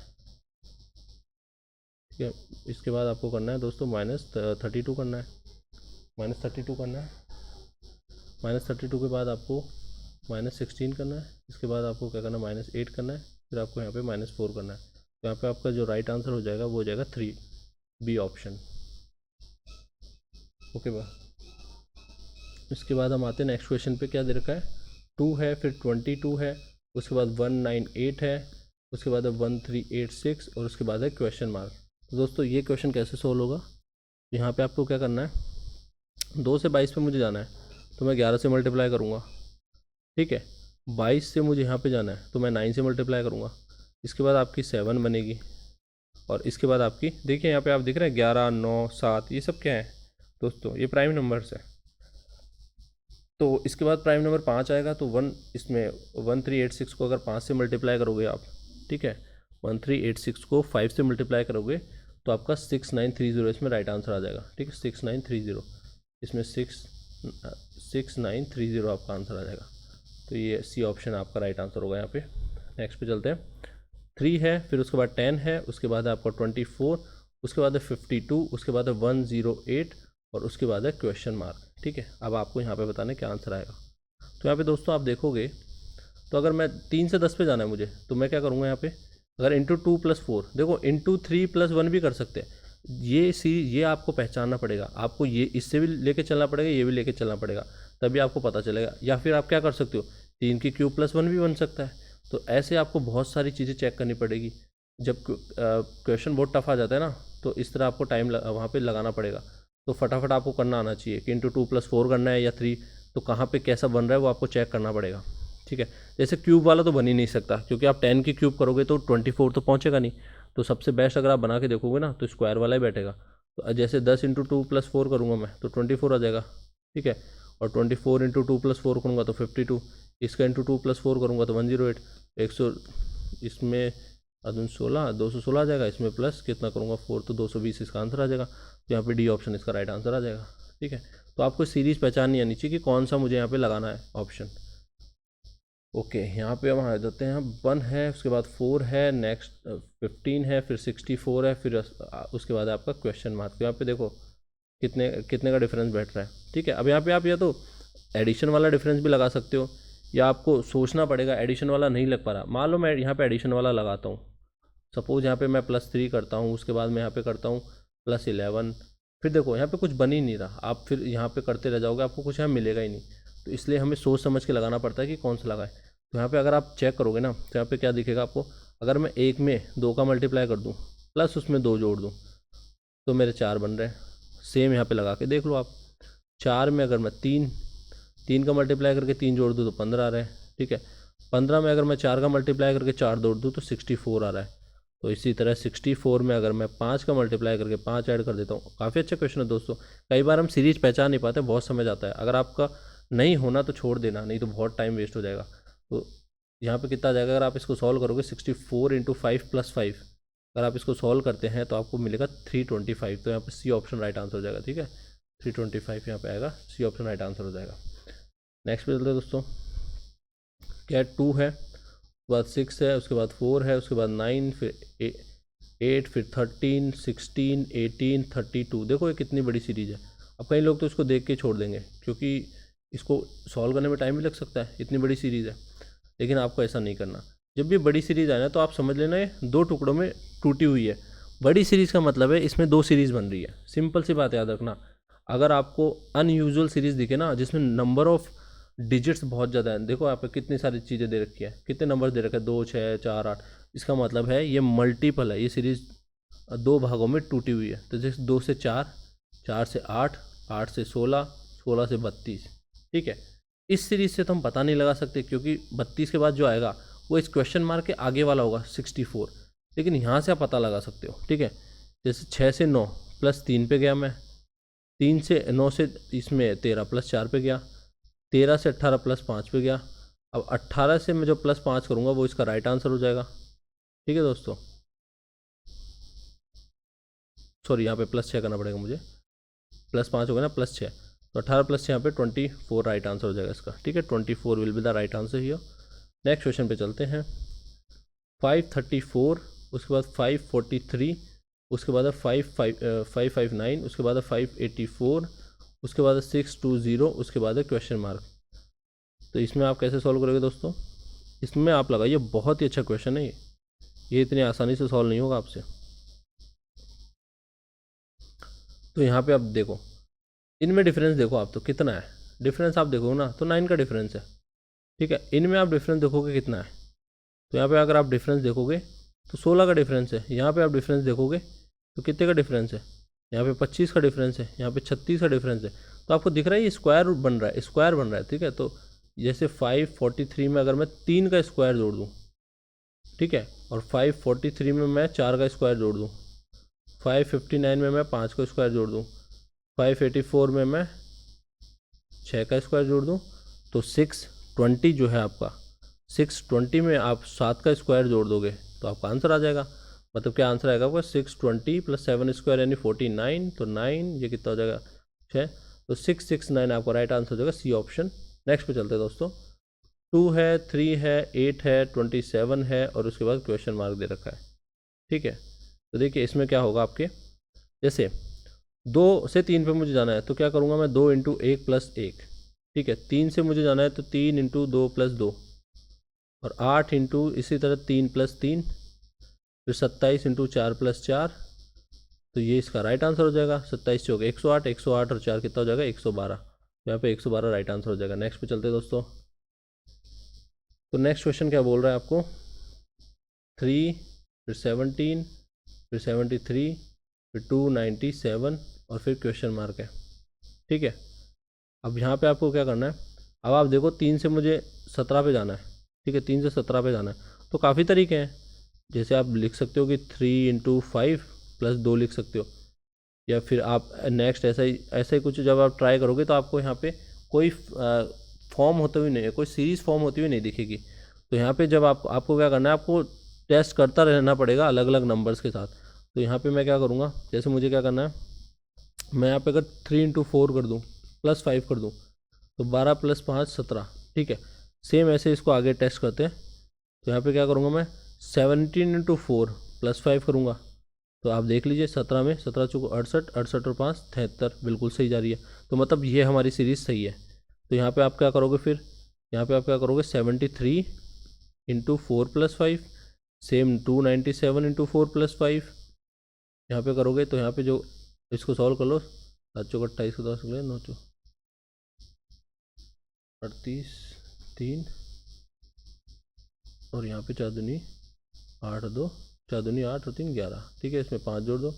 ठीक है, इसके बाद आपको करना है दोस्तों -32 करना है, -32 करना है। -32 के बाद आपको -16 करना है, इसके बाद आपको क्या करना है, -8 करना है, फिर आपको यहाँ पे -4 करना है। तो यहाँ पे आपका जो राइट आंसर हो जाएगा वो हो जाएगा 3, बी ऑप्शन। ओके बा, इसके बाद हम आते हैं नेक्स्ट क्वेश्चन पे। क्या दे रखा है, 2 है, फिर 22 है, उसके बाद 198 है, उसके बाद है 1386 और उसके बाद है क्वेश्चन मार्क। तो दोस्तों ये क्वेश्चन कैसे सोल्व होगा, यहाँ पे आपको क्या करना है, 2 से 22 पे मुझे जाना है तो मैं 11 से मल्टीप्लाई करूँगा। ठीक है, 22 से मुझे यहाँ पे जाना है तो मैं 9 से मल्टीप्लाई करूँगा। इसके बाद आपकी 7 बनेगी और इसके बाद आपकी, देखिए यहाँ पे आप दिख रहे हैं 11, 9, 7, ये सब क्या है दोस्तों, ये प्राइम नंबर्स है। तो इसके बाद प्राइम नंबर 5 आएगा तो 1, इसमें 1386 को अगर 5 से मल्टीप्लाई करोगे आप, ठीक है, 1386 को 5 से मल्टीप्लाई करोगे तो आपका 6930 इसमें राइट आंसर आ जाएगा। ठीक है, 6930, इसमें 6930 आपका आंसर आ जाएगा। तो ये सी ऑप्शन आपका राइट आंसर होगा यहाँ पे। नेक्स्ट पे चलते हैं, 3 है, फिर उसके बाद 10 है, उसके बाद है आपका 24, उसके बाद है 52, उसके बाद है 108 और उसके बाद है क्वेश्चन मार्क। ठीक है, अब आपको यहाँ पे बताना है क्या आंसर आएगा। तो यहाँ पे दोस्तों आप देखोगे तो अगर मैं 3 से 10 पे जाना है मुझे तो मैं क्या करूँगा यहाँ पे, अगर इंटू 2 + 4, देखो इंटू 3 + 1 भी कर सकते हैं। ये आपको पहचानना पड़ेगा, आपको ये इससे भी लेके चलना पड़ेगा, ये भी लेके चलना पड़ेगा, तभी आपको पता चलेगा। या फिर आप क्या कर सकते हो, 3 की क्यूब + 1 भी बन सकता है। तो ऐसे आपको बहुत सारी चीज़ें चेक करनी पड़ेगी। जब क्वेश्चन बहुत टफ आ जाता है ना तो इस तरह आपको टाइम वहाँ पे लगाना पड़ेगा। तो फटाफट आपको करना आना चाहिए कि इंटू 2 + 4 करना है या 3, तो कहाँ पे कैसा बन रहा है वो आपको चेक करना पड़ेगा। ठीक है, जैसे क्यूब वाला तो बन ही नहीं सकता क्योंकि आप 10 की क्यूब करोगे तो 24 तो पहुँचेगा नहीं। तो सबसे बेस्ट अगर आप बना के देखोगे ना तो स्क्वायर वाला ही बैठेगा। तो जैसे 10 इंटू 2 + 4 करूँगा मैं तो 24 आ जाएगा। ठीक है, और 24 इंटू 2 + 4 करूँगा तो 52, इसका इंटू 2 + 4 करूँगा तो 108, 100, इसमें अदन 16, 216 आ जाएगा, इसमें प्लस कितना करूँगा 4 तो 220, इसका आंसर आ जाएगा। तो यहाँ पे डी ऑप्शन इसका राइट आंसर आ जाएगा। ठीक है, तो आपको सीरीज़ पहचाननी आनी चाहिए कि कौन सा मुझे यहाँ पे लगाना है ऑप्शन। ओके, यहाँ पे हम आ जाते हैं, 1 है, उसके बाद 4 है, नेक्स्ट 15 है, फिर 64 है, फिर उसके बाद आपका क्वेश्चन मार्क। यहाँ पे देखो कितने कितने का डिफरेंस बैठ रहा है। ठीक है, अब यहाँ पे आप या तो एडिशन वाला डिफरेंस भी लगा सकते हो या आपको सोचना पड़ेगा एडिशन वाला नहीं लग पा रहा। मान लो मैं यहाँ पे एडिशन वाला लगाता हूँ, सपोज़ यहाँ पे मैं +3 करता हूँ, उसके बाद मैं यहाँ पे करता हूँ +11, फिर देखो यहाँ पे कुछ बन ही नहीं रहा, आप फिर यहाँ पे करते रह जाओगे, आपको कुछ यहाँ मिलेगा ही नहीं। तो इसलिए हमें सोच समझ के लगाना पड़ता है कि कौन सा लगाए। तो यहाँ पे अगर आप चेक करोगे ना तो यहाँ पे क्या दिखेगा आपको, अगर मैं 1 में 2 का मल्टीप्लाई कर दूँ प्लस उसमें 2 जोड़ दूँ तो मेरे 4 बन रहे हैं। सेम यहाँ पे लगा के देख लो आप, 4 में अगर मैं 3 का मल्टीप्लाई करके 3 जोड़ दूँ तो 15 आ रहा है। ठीक है, 15 में अगर मैं 4 का मल्टीप्लाई करके 4 जोड़ दूँ तो 64 आ रहा है। तो इसी तरह 64 में अगर मैं 5 का मल्टीप्लाई करके 5 ऐड कर देता हूँ। काफ़ी अच्छा क्वेश्चन है दोस्तों, कई बार हम सीरीज पहचान नहीं पाते, बहुत समय जाता है। अगर आपका नहीं होना तो छोड़ देना, नहीं तो बहुत टाइम वेस्ट हो जाएगा। तो यहाँ पे कितना आ जाएगा, अगर आप इसको सॉल्व करोगे 64 × 5 + 5, अगर आप इसको सॉल्व करते हैं तो आपको मिलेगा 325। तो यहाँ पे सी ऑप्शन राइट आंसर हो जाएगा। ठीक है, 325 यहाँ पे आएगा, सी ऑप्शन राइट आंसर हो जाएगा। नेक्स्ट पे चलते हैं दोस्तों, क्या 2 है, उसके बाद 6 है, उसके बाद 4 है, उसके बाद 9, फिर 8, फिर 13, 16, 18, 32। देखो ये कितनी बड़ी सीरीज़ है। अब कई लोग तो इसको देख के छोड़ देंगे क्योंकि इसको सॉल्व करने में टाइम भी लग सकता है, इतनी बड़ी सीरीज़ है। लेकिन आपको ऐसा नहीं करना। जब भी बड़ी सीरीज़ आए ना तो आप समझ लेना ये 2 टुकड़ों में टूटी हुई है। बड़ी सीरीज़ का मतलब है इसमें 2 सीरीज़ बन रही है। सिंपल सी बात याद रखना। अगर आपको अनयूजुअल सीरीज़ दिखे ना जिसमें नंबर ऑफ़ डिजिट्स बहुत ज़्यादा है, देखो यहाँ पे कितनी सारी चीज़ें दे रखी है, कितने नंबर दे रखे हैं, 2, 6, 4, 8, इसका मतलब है ये मल्टीपल है। ये सीरीज़ 2 भागों में टूटी हुई है। तो जैसे 2 से 4, 4 से 8, 8 से 16, 16 से 32। ठीक है, इस सीरीज़ से तो हम पता नहीं लगा सकते क्योंकि 32 के बाद जो आएगा वो इस क्वेश्चन मार्क के आगे वाला होगा 64। लेकिन यहाँ से आप पता लगा सकते हो। ठीक है, जैसे 6 से 9 + 3 पे गया मैं, 3 से 9 से इसमें 13 + 4 पे गया, 13 से 18 + 5 पे गया, अब 18 से मैं जो +5 करूँगा वो इसका राइट आंसर हो जाएगा। ठीक है दोस्तों, सॉरी यहाँ पे +6 करना पड़ेगा मुझे, +5 हो गया ना, +6, तो 18 + 6 यहाँ पे 24 राइट आंसर हो जाएगा इसका। ठीक है, 24 will be the right answer here. Next question पे चलते हैं। 534, उसके बाद 543, उसके बाद है 559, उसके बाद है 584, उसके बाद है 620, उसके बाद है क्वेश्चन मार्क। तो इसमें आप कैसे सॉल्व करोगे दोस्तों? इसमें आप लगाइए, बहुत ही अच्छा क्वेश्चन है ये इतनी आसानी से सॉल्व नहीं होगा आपसे। तो यहाँ पे आप देखो, इनमें डिफरेंस देखो आप, तो कितना है डिफरेंस आप देखो ना, तो 9 का डिफरेंस है। ठीक है, इनमें आप डिफरेंस देखोगे कितना है, तो यहाँ पे अगर आप डिफरेंस देखोगे तो 16 का डिफरेंस है। यहाँ पे आप डिफरेंस देखोगे तो कितने का डिफरेंस है, यहाँ पे 25 का डिफरेंस है, यहाँ पे 36 का डिफरेंस है। तो आपको दिख रहा है ये स्क्वायर बन रहा है, स्क्वायर बन रहा है। ठीक है, तो जैसे 543 में अगर मैं 3 का स्क्वायर जोड़ दूँ, ठीक है, और 543 में मैं 4 का स्क्वायर जोड़ दूँ, 559 में मैं 5 का स्क्वायर जोड़ दूँ, 584 में मैं 6 का स्क्वायर जोड़ दूँ, तो 620 जो है आपका, 620 में आप 7 का स्क्वायर जोड़ दोगे तो आपका आंसर आ जाएगा। मतलब क्या आंसर आएगा आपका, 620 + 7 स्क्वायर यानी 49, तो 9 ये कितना हो जाएगा 6, तो 669 आपका राइट आंसर हो जाएगा, सी ऑप्शन। नेक्स्ट पे चलते हैं दोस्तों। 2 है, 3 है, 8 है, 27 है, और उसके बाद क्वेश्चन मार्क दे रखा है। ठीक है, तो देखिए इसमें क्या होगा आपके, जैसे 2 से 3 पे मुझे जाना है तो क्या करूँगा मैं, 2 × 1 + 1। ठीक है, 3 से मुझे जाना है तो 3 × 2 + 2, और 8 इंटू इसी तरह 3 + 3, फिर 27 × 4 + 4, तो ये इसका राइट आंसर हो जाएगा। 27 चौके 108, 108 और 4 कितना हो जाएगा 112, तो यहाँ पे 112 राइट आंसर हो जाएगा। नेक्स्ट पे चलते हैं दोस्तों। तो नेक्स्ट क्वेश्चन क्या बोल रहा है आपको, 3, फिर 17, फिर 73, फिर 297 और फिर क्वेश्चन मार्क है। ठीक है, अब यहाँ पे आपको क्या करना है, अब आप देखो 3 से मुझे 17 पे जाना है। ठीक है, 3 से 17 पे जाना है, तो काफ़ी तरीके हैं। जैसे आप लिख सकते हो कि 3 × 5 + 2 लिख सकते हो, या फिर आप नेक्स्ट ऐसा ही कुछ जब आप ट्राई करोगे तो आपको यहाँ पे कोई फॉर्म होते हुए नहीं, कोई सीरीज़ फॉर्म होती हुई नहीं दिखेगी। तो यहाँ पे जब आपको क्या करना है, आपको टेस्ट करता रहना पड़ेगा अलग अलग नंबर्स के साथ। तो यहाँ पे मैं क्या करूँगा, जैसे मुझे क्या करना है, मैं यहाँ पे अगर 3 × 4 कर दूँ +5 कर दूँ तो 12 + 5 17। ठीक है, सेम ऐसे इसको आगे टेस्ट करते हैं। तो यहाँ पे क्या करूँगा मैं, 17 × 4 +5 करूँगा, तो आप देख लीजिए 17 में 17 चौको 68, 68 और 5 73, बिल्कुल सही जा रही है। तो मतलब ये हमारी सीरीज़ सही है। तो यहाँ पे आप क्या करोगे, फिर यहाँ पे आप क्या करोगे, 73 × 4 + 5, सेम 297 × 4 + 5 यहाँ पे करोगे। तो यहाँ पे जो इसको सॉल्व कर लो, 7 चौको 28 को 10 ले 9 चौ 38 3, और यहाँ पे 4 दूनी 8 2, 4 दूनी 8 और 3 11। ठीक है, इसमें 5 जोड़ दो,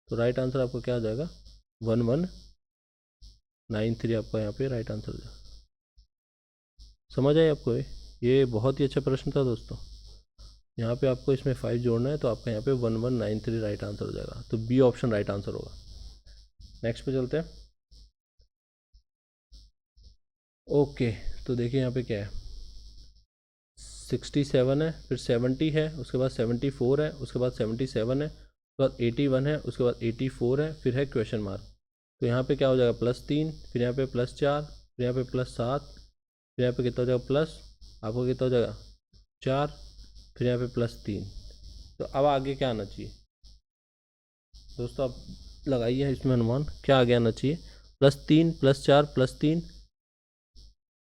तो राइट आंसर आपका क्या आ जाएगा, 1193 आपका यहाँ पे राइट आंसर हो जाएगा। समझ आए आपको? ये बहुत ही अच्छा प्रश्न था दोस्तों। यहाँ पे आपको इसमें 5 जोड़ना है, तो आपका यहाँ पे 1193 राइट आंसर हो जाएगा। तो बी ऑप्शन राइट आंसर होगा। नेक्स्ट पे चलते हैं। ओके, तो देखिए यहाँ पे क्या है, 67 है, फिर 70 है, उसके बाद 74 है, उसके बाद 77 है, उसके बाद 81 है, उसके बाद 84 है, फिर है क्वेश्चन मार्क। तो यहाँ पे क्या हो जाएगा, +3, फिर यहाँ पे +4, फिर यहाँ पे +7, फिर यहाँ पे कितना हो जाएगा प्लस, आपको कितना हो जाएगा 4, फिर यहाँ पे +3। तो अब आगे क्या आना चाहिए दोस्तों, आप लगाइए इसमें अनुमान, क्या आगे आना चाहिए, +3 +4 +3,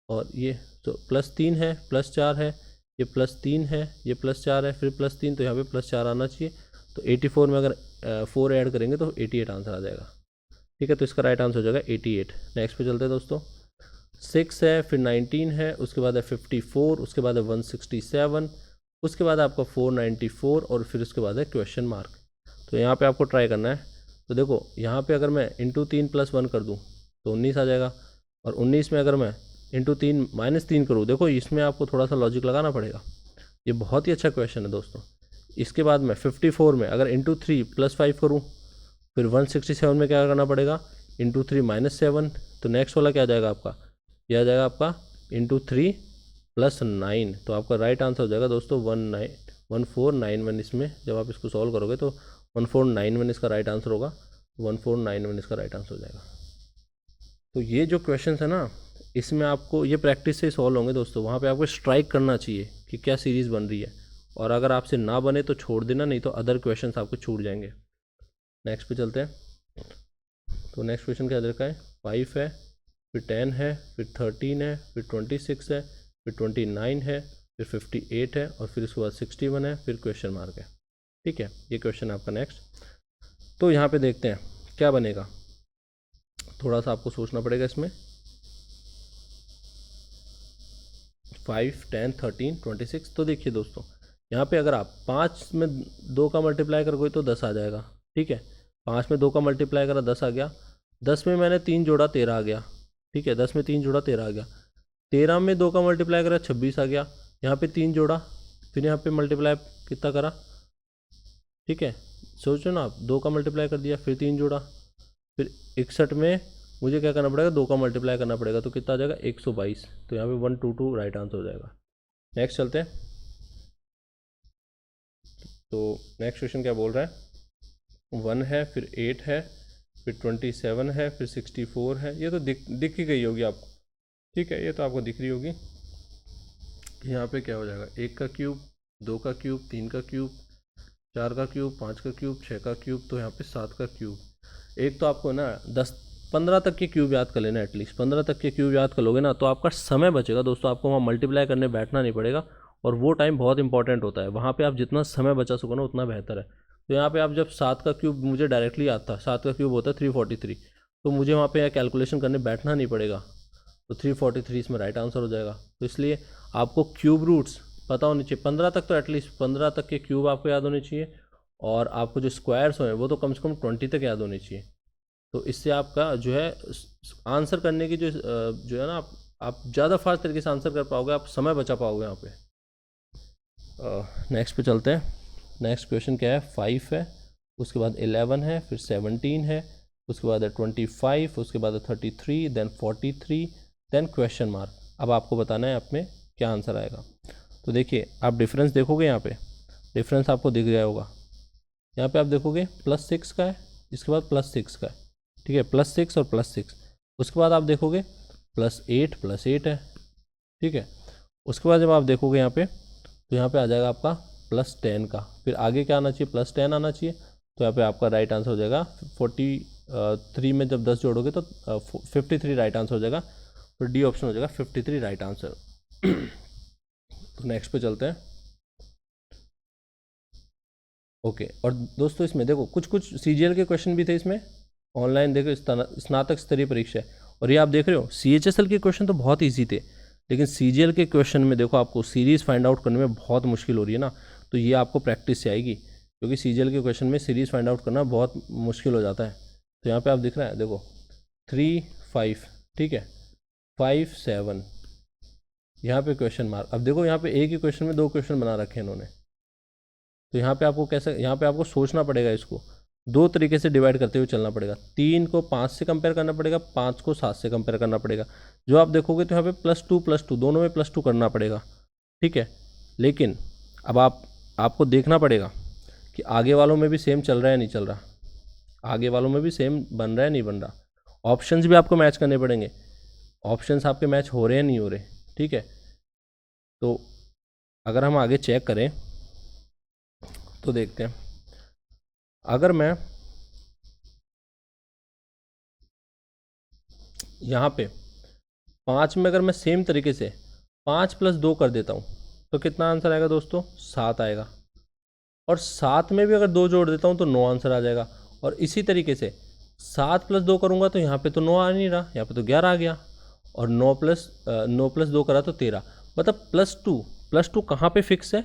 और ये तो +3 है, +4 है, ये +3 है, ये +4 है, फिर +3, तो यहाँ पे +4 आना चाहिए। तो 84 में अगर 4 ऐड करेंगे तो 88 आंसर आ जाएगा। ठीक है, तो इसका राइट आंसर हो जाएगा 88। नेक्स्ट पे चलते हैं दोस्तों। 6 है, फिर 19 है, उसके बाद है 54, उसके बाद है 167, उसके बाद आपका 494, और फिर उसके बाद है क्वेश्चन मार्क। तो यहाँ पे आपको ट्राई करना है। तो देखो यहाँ पे अगर मैं × 3 + 1 कर दूँ तो 19 आ जाएगा, और 19 में अगर मैं × 3 - 3 करूँ, देखो इसमें आपको थोड़ा सा लॉजिक लगाना पड़ेगा। ये बहुत ही अच्छा क्वेश्चन है दोस्तों। इसके बाद मैं 54 में अगर × 3 + 5 करूँ, फिर 167 में क्या करना पड़ेगा, × 3 - 7, तो नेक्स्ट वाला क्या आ जाएगा आपका, यह आ जाएगा आपका × 3 +9, तो आपका राइट आंसर हो जाएगा दोस्तों 1491। इसमें जब आप इसको सॉल्व करोगे तो 1491 इसका राइट आंसर होगा, 1491 इसका राइट आंसर हो जाएगा। तो ये जो क्वेश्चन है ना, इसमें आपको ये प्रैक्टिस से सॉल्व होंगे दोस्तों। वहाँ पे आपको स्ट्राइक करना चाहिए कि क्या सीरीज़ बन रही है, और अगर आपसे ना बने तो छोड़ देना, नहीं तो अदर क्वेश्चंस आपको छूट जाएंगे। नेक्स्ट पे चलते हैं। तो नेक्स्ट क्वेश्चन क्या दे रखा है, 5 है, फिर 10 है, फिर 13 है, फिर 26 है, फिर 29 है, फिर 58 है, और फिर उसके बाद 61 है, फिर क्वेश्चन मार्क है। ठीक है, ये क्वेश्चन आपका नेक्स्ट। तो यहाँ पे देखते हैं क्या बनेगा, थोड़ा सा आपको सोचना पड़ेगा इसमें। 5, 10, 13, 26। तो देखिए दोस्तों, यहाँ पे अगर आप 5 में 2 का मल्टीप्लाई करोगे तो 10 आ जाएगा। ठीक है, 5 में 2 का मल्टीप्लाई करा 10 आ गया। 10 में मैंने 3 जोड़ा 13 आ गया। ठीक है, 10 में 3 जोड़ा 13 आ गया। 13 में 2 का मल्टीप्लाई करा 26 आ गया। यहाँ पे 3 जोड़ा, फिर यहाँ पे मल्टीप्लाई कितना करा। ठीक है, सोचो ना आप, 2 का मल्टीप्लाई कर दिया, फिर 3 जोड़ा, फिर 61 में मुझे क्या करना पड़ेगा, 2 का मल्टीप्लाई करना पड़ेगा, तो कितना आ जाएगा 122। तो यहाँ पे 122 राइट आंसर हो जाएगा। नेक्स्ट चलते हैं। तो नेक्स्ट क्वेश्चन क्या बोल रहा है, 1 है, फिर 8 है, फिर 27 है, फिर 64 है। ये तो दिख ही गई होगी आपको। ठीक है, ये तो आपको दिख रही होगी। यहाँ पे क्या हो जाएगा, 1 का क्यूब, 2 का क्यूब, 3 का क्यूब, 4 का क्यूब, 5 का क्यूब, 6 का क्यूब, तो यहाँ पे 7 का क्यूब। एक तो आपको ना 15 तक के क्यूब याद कर लेना, एटलीस्ट 15 तक के क्यूब याद कर लोगे ना, तो आपका समय बचेगा दोस्तों। आपको वहाँ मल्टीप्लाई करने बैठना नहीं पड़ेगा, और वो टाइम बहुत इंपॉर्टेंट होता है। वहाँ पे आप जितना समय बचा सको ना उतना बेहतर है। तो यहाँ पे आप जब 7 का क्यूब मुझे डायरेक्टली याद था, 7 का क्यूब होता है 343, तो मुझे वहाँ पे कैलकुलेशन करने बैठना नहीं पड़ेगा। तो 343 इसमें राइट आंसर हो जाएगा। तो इसलिए आपको क्यूब रूट्स पता होनी चाहिए, 15 तक तो एटलीस्ट 15 तक के क्यूब आपको याद होने चाहिए, और आपको जो स्क्वायर्स हैं वो तो कम से कम 20 तक याद होने चाहिए। तो इससे आपका जो है आंसर करने की जो है ना, आप ज़्यादा फास्ट तरीके से आंसर कर पाओगे, आप समय बचा पाओगे यहाँ पे। नेक्स्ट पे चलते हैं। नेक्स्ट क्वेश्चन क्या है, 5 है, उसके बाद 11 है, फिर 17 है, उसके बाद है 25, उसके बाद है 33, देन 43, देन क्वेश्चन मार्क। अब आपको बताना है आप में क्या आंसर आएगा। तो देखिए, आप डिफरेंस देखोगे, यहाँ पे डिफरेंस आपको दिख गया होगा। यहाँ पे आप देखोगे +6 का है, इसके बाद +6 का है। ठीक है, +6 और +6। उसके बाद आप देखोगे +8 है। ठीक है, उसके बाद जब आप देखोगे यहाँ पे, तो यहाँ पे आ जाएगा आपका +10 का, फिर आगे क्या आना चाहिए, +10 आना चाहिए। तो यहाँ पे आपका राइट आंसर हो जाएगा 43 में जब 10 जोड़ोगे तो 53 राइट आंसर हो जाएगा। तो डी ऑप्शन हो जाएगा 53 राइट आंसर। तो नेक्स्ट पे चलते हैं। ओके, और दोस्तों इसमें देखो कुछ सीजीएल के क्वेश्चन भी थे इसमें ऑनलाइन। देखो, स्नातक स्तरीय परीक्षा है, और ये आप देख रहे हो सीएचएसएल के क्वेश्चन तो बहुत ईजी थे, लेकिन सीजीएल के क्वेश्चन में देखो आपको सीरीज़ फाइंड आउट करने में बहुत मुश्किल हो रही है ना। तो ये आपको प्रैक्टिस से आएगी, क्योंकि सीजीएल के क्वेश्चन में सीरीज़ फाइंड आउट करना बहुत मुश्किल हो जाता है। तो यहाँ पे आप दिख रहा है, देखो 3, 5, ठीक है, 5, 7, यहाँ पे क्वेश्चन मार्क। अब देखो यहाँ पे एक ही क्वेश्चन में 2 क्वेश्चन बना रखे हैं इन्होंने। तो यहाँ पे आपको कैसे, यहाँ पे आपको सोचना पड़ेगा, इसको 2 तरीके से डिवाइड करते हुए चलना पड़ेगा। 3 को 5 से कंपेयर करना पड़ेगा, 5 को 7 से कंपेयर करना पड़ेगा। जो आप देखोगे तो यहाँ पे +2 दोनों में +2 करना पड़ेगा। ठीक है, लेकिन अब आपको देखना पड़ेगा कि आगे वालों में भी सेम चल रहा है नहीं चल रहा, आगे वालों में भी सेम बन रहा है नहीं बन रहा। ऑप्शंस भी आपको मैच करने पड़ेंगे, ऑप्शंस आपके मैच हो रहे हैं नहीं हो रहे। ठीक है, तो अगर हम आगे चेक करें तो देखते हैं, अगर मैं यहाँ पे 5 में अगर मैं सेम तरीके से 5 + 2 कर देता हूँ तो कितना आंसर आएगा दोस्तों, 7 आएगा। और 7 में भी अगर 2 जोड़ देता हूँ तो 9 आंसर आ जाएगा। और इसी तरीके से 7 + 2 करूँगा तो यहाँ पे तो 9 आ नहीं रहा, यहाँ पे तो 11 आ गया। और 9 + 2 करा तो 13। मतलब +2 कहाँ पे फिक्स है,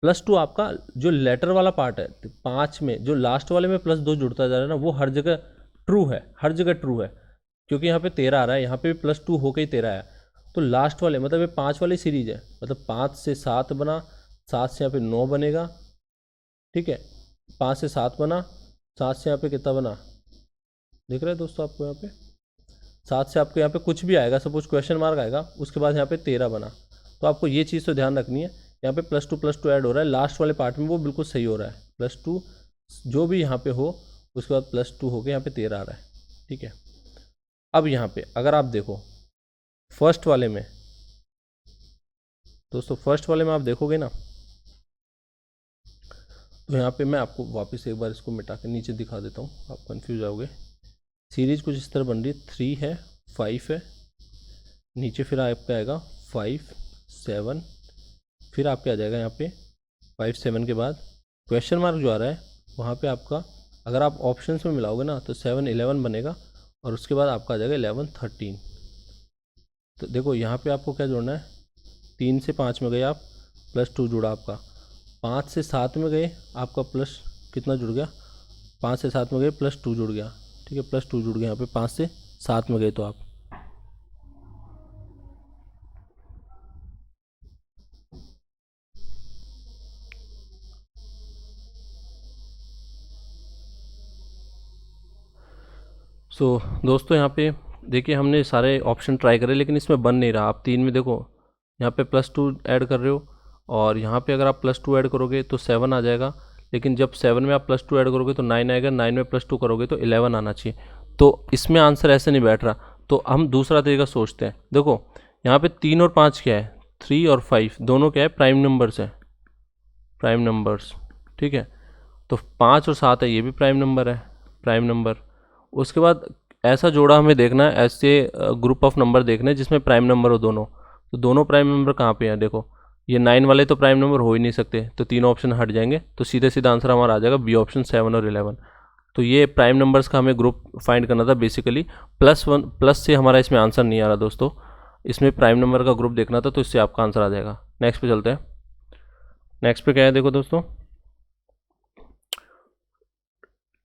+2 आपका जो लेटर वाला पार्ट है, 5 में जो लास्ट वाले में +2 जुड़ता जा रहा है ना, वो हर जगह ट्रू है, हर जगह ट्रू है। क्योंकि यहाँ पे 13 आ रहा है, यहाँ पे भी +2 होकर ही 13 आया। तो लास्ट वाले मतलब ये 5 वाली सीरीज है, मतलब 5 से 7 बना, 7 से यहाँ पे 9 बनेगा। ठीक है, 5 से 7 बना, 7 से यहाँ पे कितना बना, दिख रहा है दोस्तों आपको, यहाँ पे 7 से आपको यहाँ पे कुछ भी आएगा, सपोज क्वेश्चन मार्क आएगा, उसके बाद यहाँ पे 13 बना। तो आपको ये चीज़ तो ध्यान रखनी है, यहाँ पे +2 ऐड हो रहा है लास्ट वाले पार्ट में, वो बिल्कुल सही हो रहा है। +2 जो भी यहाँ पे हो उसके बाद +2 हो गया, यहाँ पे 13 आ रहा है, ठीक है। अब यहाँ पे अगर आप देखो फर्स्ट वाले में, दोस्तों फर्स्ट वाले में आप देखोगे ना, तो यहाँ पे मैं आपको वापस एक बार इसको मिटा के नीचे दिखा देता हूँ, आप कंफ्यूज आओगे। सीरीज कुछ इस तरह बन रही है, 3 है 5 है, नीचे फिर आपका आएगा 5 7, फिर आपके आ जाएगा यहाँ पे 5 7 के बाद क्वेश्चन मार्क जो आ रहा है वहाँ पे आपका, अगर आप ऑप्शंस में मिलाओगे ना तो 7 11 बनेगा, और उसके बाद आपका आ जाएगा 11 13। तो देखो यहाँ पे आपको क्या जोड़ना है, 3 से 5 में गए आप, +2 जुड़ा आपका, 5 से 7 में गए आपका प्लस कितना जुड़ गया, 5 से 7 में गए +2 जुड़ गया, ठीक है, +2 जुड़ गया यहाँ पे 5 से 7 में गए तो आप। दोस्तों यहाँ पे देखिए हमने सारे ऑप्शन ट्राई करे लेकिन इसमें बन नहीं रहा। आप 3 में देखो यहाँ पे +2 ऐड कर रहे हो, और यहाँ पे अगर आप +2 ऐड करोगे तो 7 आ जाएगा, लेकिन जब 7 में आप +2 ऐड करोगे तो 9 आएगा, 9 में +2 करोगे तो 11 आना चाहिए। तो इसमें आंसर ऐसे नहीं बैठ रहा, तो हम दूसरा तरीका सोचते हैं। देखो यहाँ पे 3 और 5 क्या है, 3 और 5 दोनों क्या है, प्राइम नंबर्स है, प्राइम नंबर्स, ठीक है। तो 5 और 7 है, ये भी प्राइम नंबर है, प्राइम नंबर। उसके बाद ऐसा जोड़ा हमें देखना है, ऐसे ग्रुप ऑफ नंबर देखने हैं जिसमें प्राइम नंबर हो दोनों। तो दोनों प्राइम नंबर कहाँ पे हैं, देखो ये 9 वाले तो प्राइम नंबर हो ही नहीं सकते, तो तीनों ऑप्शन हट जाएंगे, तो सीधे सीधा आंसर हमारा आ जाएगा बी ऑप्शन 7 और 11। तो ये प्राइम नंबर्स का हमें ग्रुप फाइंड करना था बेसिकली। प्लस से हमारा इसमें आंसर नहीं आ रहा दोस्तों, इसमें प्राइम नंबर का ग्रुप देखना था, तो इससे आपका आंसर आ जाएगा। नेक्स्ट पे चलते हैं। नेक्स्ट पे क्या है, देखो दोस्तों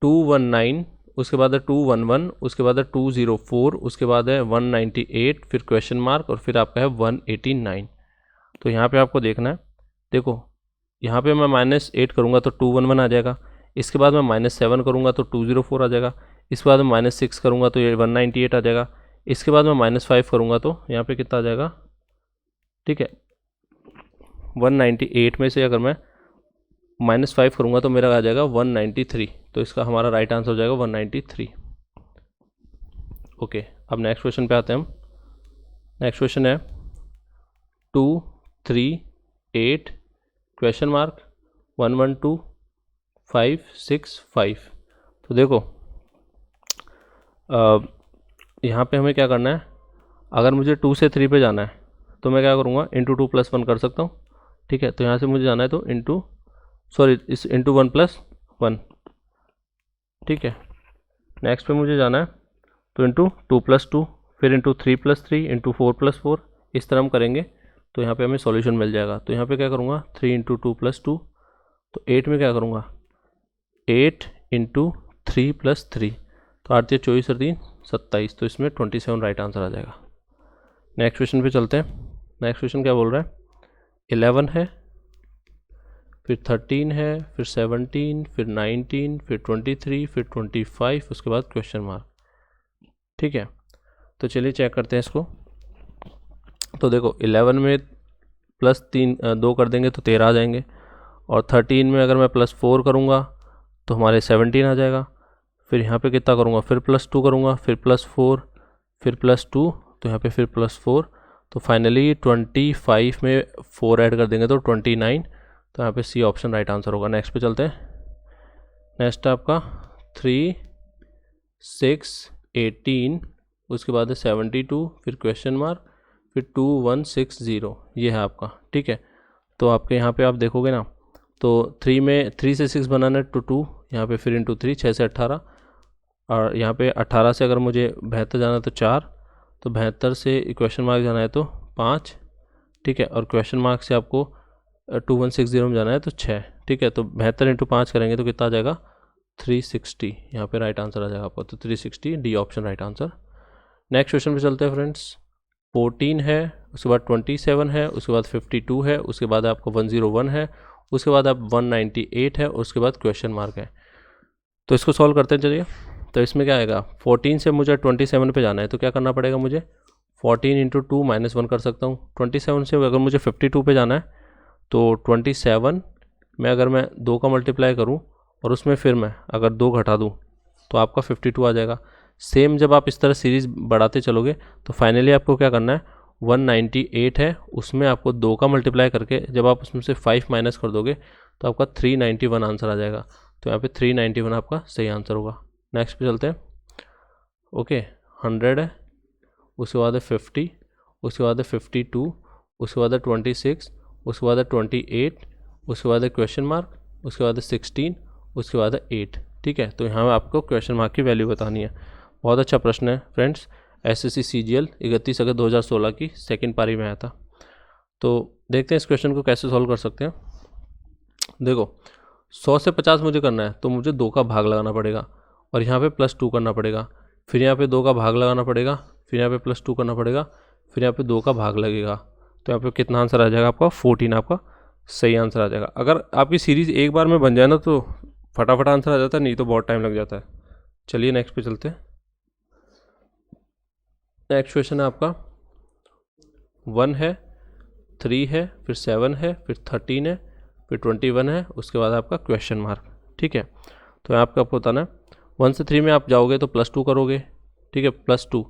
219, उसके बाद है 211, उसके बाद है 204, उसके बाद है 198, फिर क्वेश्चन मार्क, और फिर आपका है 189। तो यहाँ पे आपको देखना है, देखो यहाँ पे मैं -8 करूँगा तो 211 आ जाएगा, इसके बाद मैं -7 करूँगा तो 204 आ जाएगा, इसके बाद मैं -6 करूँगा तो ये 198 आ जाएगा, इसके बाद मैं -5 करूँगा तो यहाँ पे कितना आ जाएगा, ठीक है। 198 में से अगर मैं -5 करूँगा तो मेरा आ जाएगा 193, तो इसका हमारा राइट आंसर हो जाएगा 193। ओके, अब नेक्स्ट क्वेश्चन पे आते हैं हम। नेक्स्ट क्वेश्चन है 2 3 8 क्वेश्चन मार्क 1 1 2 5 6 5। तो देखो यहाँ पे हमें क्या करना है, अगर मुझे 2 से 3 पे जाना है तो मैं क्या करूँगा, इंटू 2 + 1 कर सकता हूँ, ठीक है। तो यहाँ से मुझे जाना है तो इंटू 1 + 1, ठीक है। नेक्स्ट पे मुझे जाना है तो इंटू 2 + 2, फिर इंटू 3 + 3, इंटू 4 + 4, इस तरह हम करेंगे तो यहाँ पे हमें सॉल्यूशन मिल जाएगा। तो यहाँ पे क्या करूँगा, 3 × 2 + 2, तो 8 में क्या करूँगा, 8 × 3 + 3, तो 8 × 24 और 3 27, तो इसमें 27 राइट आंसर आ जाएगा। नेक्स्ट क्वेश्चन पे चलते हैं। नेक्स्ट क्वेश्चन क्या बोल रहा है, 11 है, फिर 13 है, फिर 17, फिर 19, फिर 23, फिर 25, उसके बाद क्वेश्चन मार्क, ठीक है। तो चलिए चेक करते हैं इसको। तो देखो 11 में +3 2 कर देंगे तो 13 आ जाएंगे, और 13 में अगर मैं +4 करूँगा तो हमारे 17 आ जाएगा, फिर यहाँ पे कितना करूँगा, फिर +2 करूँगा, फिर +4, फिर +2, तो यहाँ पे फिर +4, तो फाइनली 25 में 4 ऐड कर देंगे तो 29, तो यहाँ पे सी ऑप्शन राइट आंसर होगा। नेक्स्ट पे चलते हैं। नेक्स्ट है आपका 3 6 18, उसके बाद है 72, फिर क्वेश्चन मार्क, फिर 2160, ये है आपका, ठीक है। तो आपके यहाँ पे आप देखोगे ना, तो 3 से 6 बनाना है तो 2, यहाँ पे फिर इंटू 3, 6 से 18, और यहाँ पे 18 से अगर मुझे 72 जाना है तो 4, तो 72 से क्वेश्चन मार्क जाना है तो 5, ठीक है। और क्वेश्चन मार्क से आपको 2160 में जाना है तो 6, ठीक है। तो 72 × 5 करेंगे तो कितना आ जाएगा, 360, यहाँ पे राइट आंसर आ जाएगा आपको, तो 360 D option right answer. Next question पे चलते हैं फ्रेंड्स। 14 है, उसके बाद 27 है, उसके बाद 52 है, उसके बाद आपको 101 है, उसके बाद आप 198 है, उसके बाद क्वेश्चन मार्क है। तो इसको सॉल्व करते हैं चलिए। तो इसमें क्या आएगा, 14 से मुझे 27 पे जाना है तो क्या करना पड़ेगा मुझे, 14 इंटू 2 -1 कर सकता हूँ। 27 से अगर मुझे 52 पे जाना है तो 27 में अगर मैं 2 का मल्टीप्लाई करूँ और उसमें फिर मैं अगर 2 घटा दूँ तो आपका 52 आ जाएगा। सेम जब आप इस तरह सीरीज़ बढ़ाते चलोगे तो फाइनली आपको क्या करना है, 198 है, उसमें आपको 2 का मल्टीप्लाई करके जब आप उसमें से 5 माइनस कर दोगे तो आपका 391 आंसर आ जाएगा। तो यहाँ पे 391 आपका सही आंसर होगा। नेक्स्ट पे चलते हैं। ओके, 100 है, उसके बाद है 50, उसके बाद है 52, उसके बाद है 26, उसके बाद है 28, उसके बाद है क्वेश्चन मार्क, उसके बाद है 16, उसके बाद है 8। ठीक है, तो यहाँ आपको क्वेश्चन मार्क की वैल्यू बतानी है। बहुत अच्छा प्रश्न है फ्रेंड्स, SSC CGL 31 अगस्त 2016 की सेकंड पारी में आया था। तो देखते हैं इस क्वेश्चन को कैसे सॉल्व कर सकते हैं। देखो 100 से 50 मुझे करना है तो मुझे 2 का भाग लगाना पड़ेगा और यहाँ पे +2 करना पड़ेगा, फिर यहाँ पे 2 का भाग लगाना पड़ेगा, फिर यहाँ पे +2 करना पड़ेगा, फिर यहाँ पे 2 का भाग लगेगा। तो यहाँ पे कितना आंसर आ जाएगा आपका, 14 आपका सही आंसर आ जाएगा। अगर आपकी सीरीज़ एक बार में बन जाए ना तो फटाफट आंसर आ जाता है, नहीं तो बहुत टाइम लग जाता है। चलिए नेक्स्ट पे चलते हैं। नेक्स्ट क्वेश्चन है आपका 1 है, 3 है, फिर 7 है, फिर 13 है, फिर 21 है, उसके बाद आपका क्वेश्चन मार्क। ठीक है, तो यहाँ आपको बताना है 1 से 3 में आप जाओगे तो +2 करोगे। ठीक है, +2,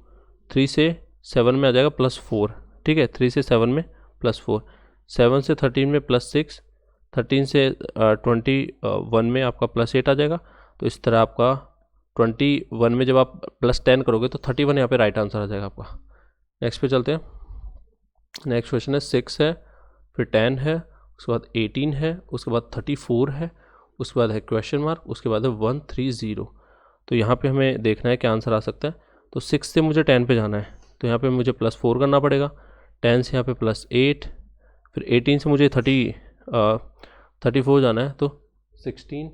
3 से 7 में आ जाएगा +4। ठीक है, 3 से 7 में +4, 7 से 13 में +6, 13 से 21 में आपका +8 आ जाएगा। तो इस तरह आपका 21 में जब आप +10 करोगे तो 31 यहाँ पे राइट आंसर आ जाएगा आपका। नेक्स्ट पे चलते हैं। नेक्स्ट क्वेश्चन है 6 है, फिर 10 है, उसके बाद 18 है, उसके बाद 34 है, उसके बाद है क्वेश्चन मार्क, उसके बाद है 130। तो यहाँ पे हमें देखना है क्या आंसर आ सकता है। तो 6 से मुझे 10 पे जाना है तो यहाँ पे मुझे +4 करना पड़ेगा, 10 से यहाँ पे +8, फिर 18 से मुझे 34 जाना है तो 16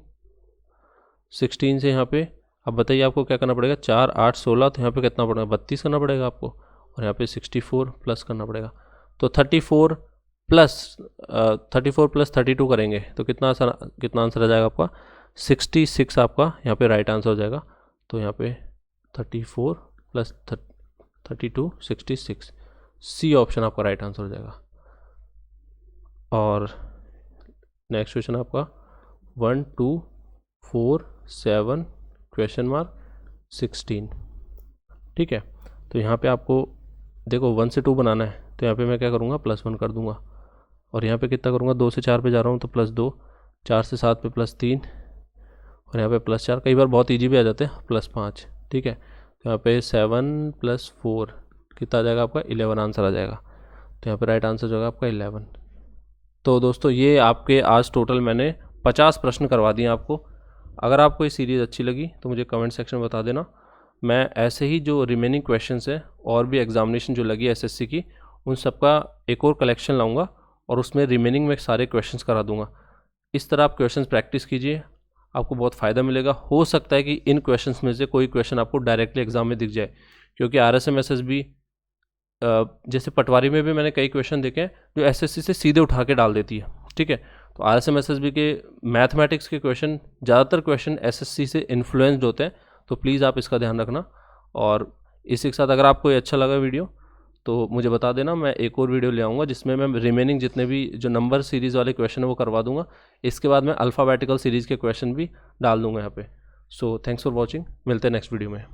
से यहाँ पे अब बताइए आपको क्या करना पड़ेगा, 4 8 16, तो यहाँ पे कितना पड़ेगा, 32 करना पड़ेगा आपको, और यहाँ पे 64 प्लस करना पड़ेगा। तो 34 प्लस 32 करेंगे तो कितना आंसर आ जाएगा आपका, 66 आपका यहाँ पे राइट आंसर हो जाएगा। तो यहाँ पे 34 प्लस 32 66, सी ऑप्शन आपका राइट आंसर हो जाएगा। और नेक्स्ट क्वेश्चन आपका 1 2 4 7 क्वेश्चन मार्क 16। ठीक है, तो यहाँ पे आपको देखो 1 से 2 बनाना है तो यहाँ पे मैं क्या करूँगा, +1 कर दूंगा, और यहाँ पे कितना करूँगा, 2 से 4 पे जा रहा हूँ तो +2, 4 से 7 पे +3, और यहाँ पे +4, कई बार बहुत ईजी भी आ जाते हैं +5। ठीक है, तो यहाँ पे 7 + 4 कितना आ जाएगा आपका, 11 आंसर आ जाएगा। तो यहाँ पे राइट आंसर जो होगा आपका 11। तो दोस्तों ये आपके आज टोटल मैंने 50 प्रश्न करवा दिए आपको। अगर आपको ये सीरीज़ अच्छी लगी तो मुझे कमेंट सेक्शन में बता देना। मैं ऐसे ही जो रिमेनिंग क्वेश्चंस है और भी एग्जामिनेशन जो लगी SSC की, उन सब का एक और कलेक्शन लाऊंगा और उसमें रिमेनिंग में सारे क्वेश्चंस करा दूंगा। इस तरह आप क्वेश्चंस प्रैक्टिस कीजिए, आपको बहुत फ़ायदा मिलेगा। हो सकता है कि इन क्वेश्चंस में से कोई क्वेश्चन आपको डायरेक्टली एग्जाम में दिख जाए, क्योंकि RSM SSB जैसे पटवारी में भी मैंने कई क्वेश्चन देखे हैं जो SSC से सीधे उठा के डाल देती है। ठीक है, तो RSM SSB के मैथमेटिक्स के क्वेश्चन, ज़्यादातर क्वेश्चन SSC से इन्फ्लुएंस्ड होते हैं, तो प्लीज़ आप इसका ध्यान रखना। और इसी के साथ अगर आपको ये अच्छा लगा वीडियो तो मुझे बता देना, मैं एक और वीडियो ले आऊँगा जिसमें मैं रिमेनिंग जितने भी जो नंबर सीरीज़ वाले क्वेश्चन है वो करवा दूंगा। इसके बाद मैं अल्फ़ाबेटिकल सीरीज़ के क्वेश्चन भी डाल दूंगा यहाँ पे। सो थैंक्स फॉर वॉचिंग, मिलते हैं नेक्स्ट वीडियो में।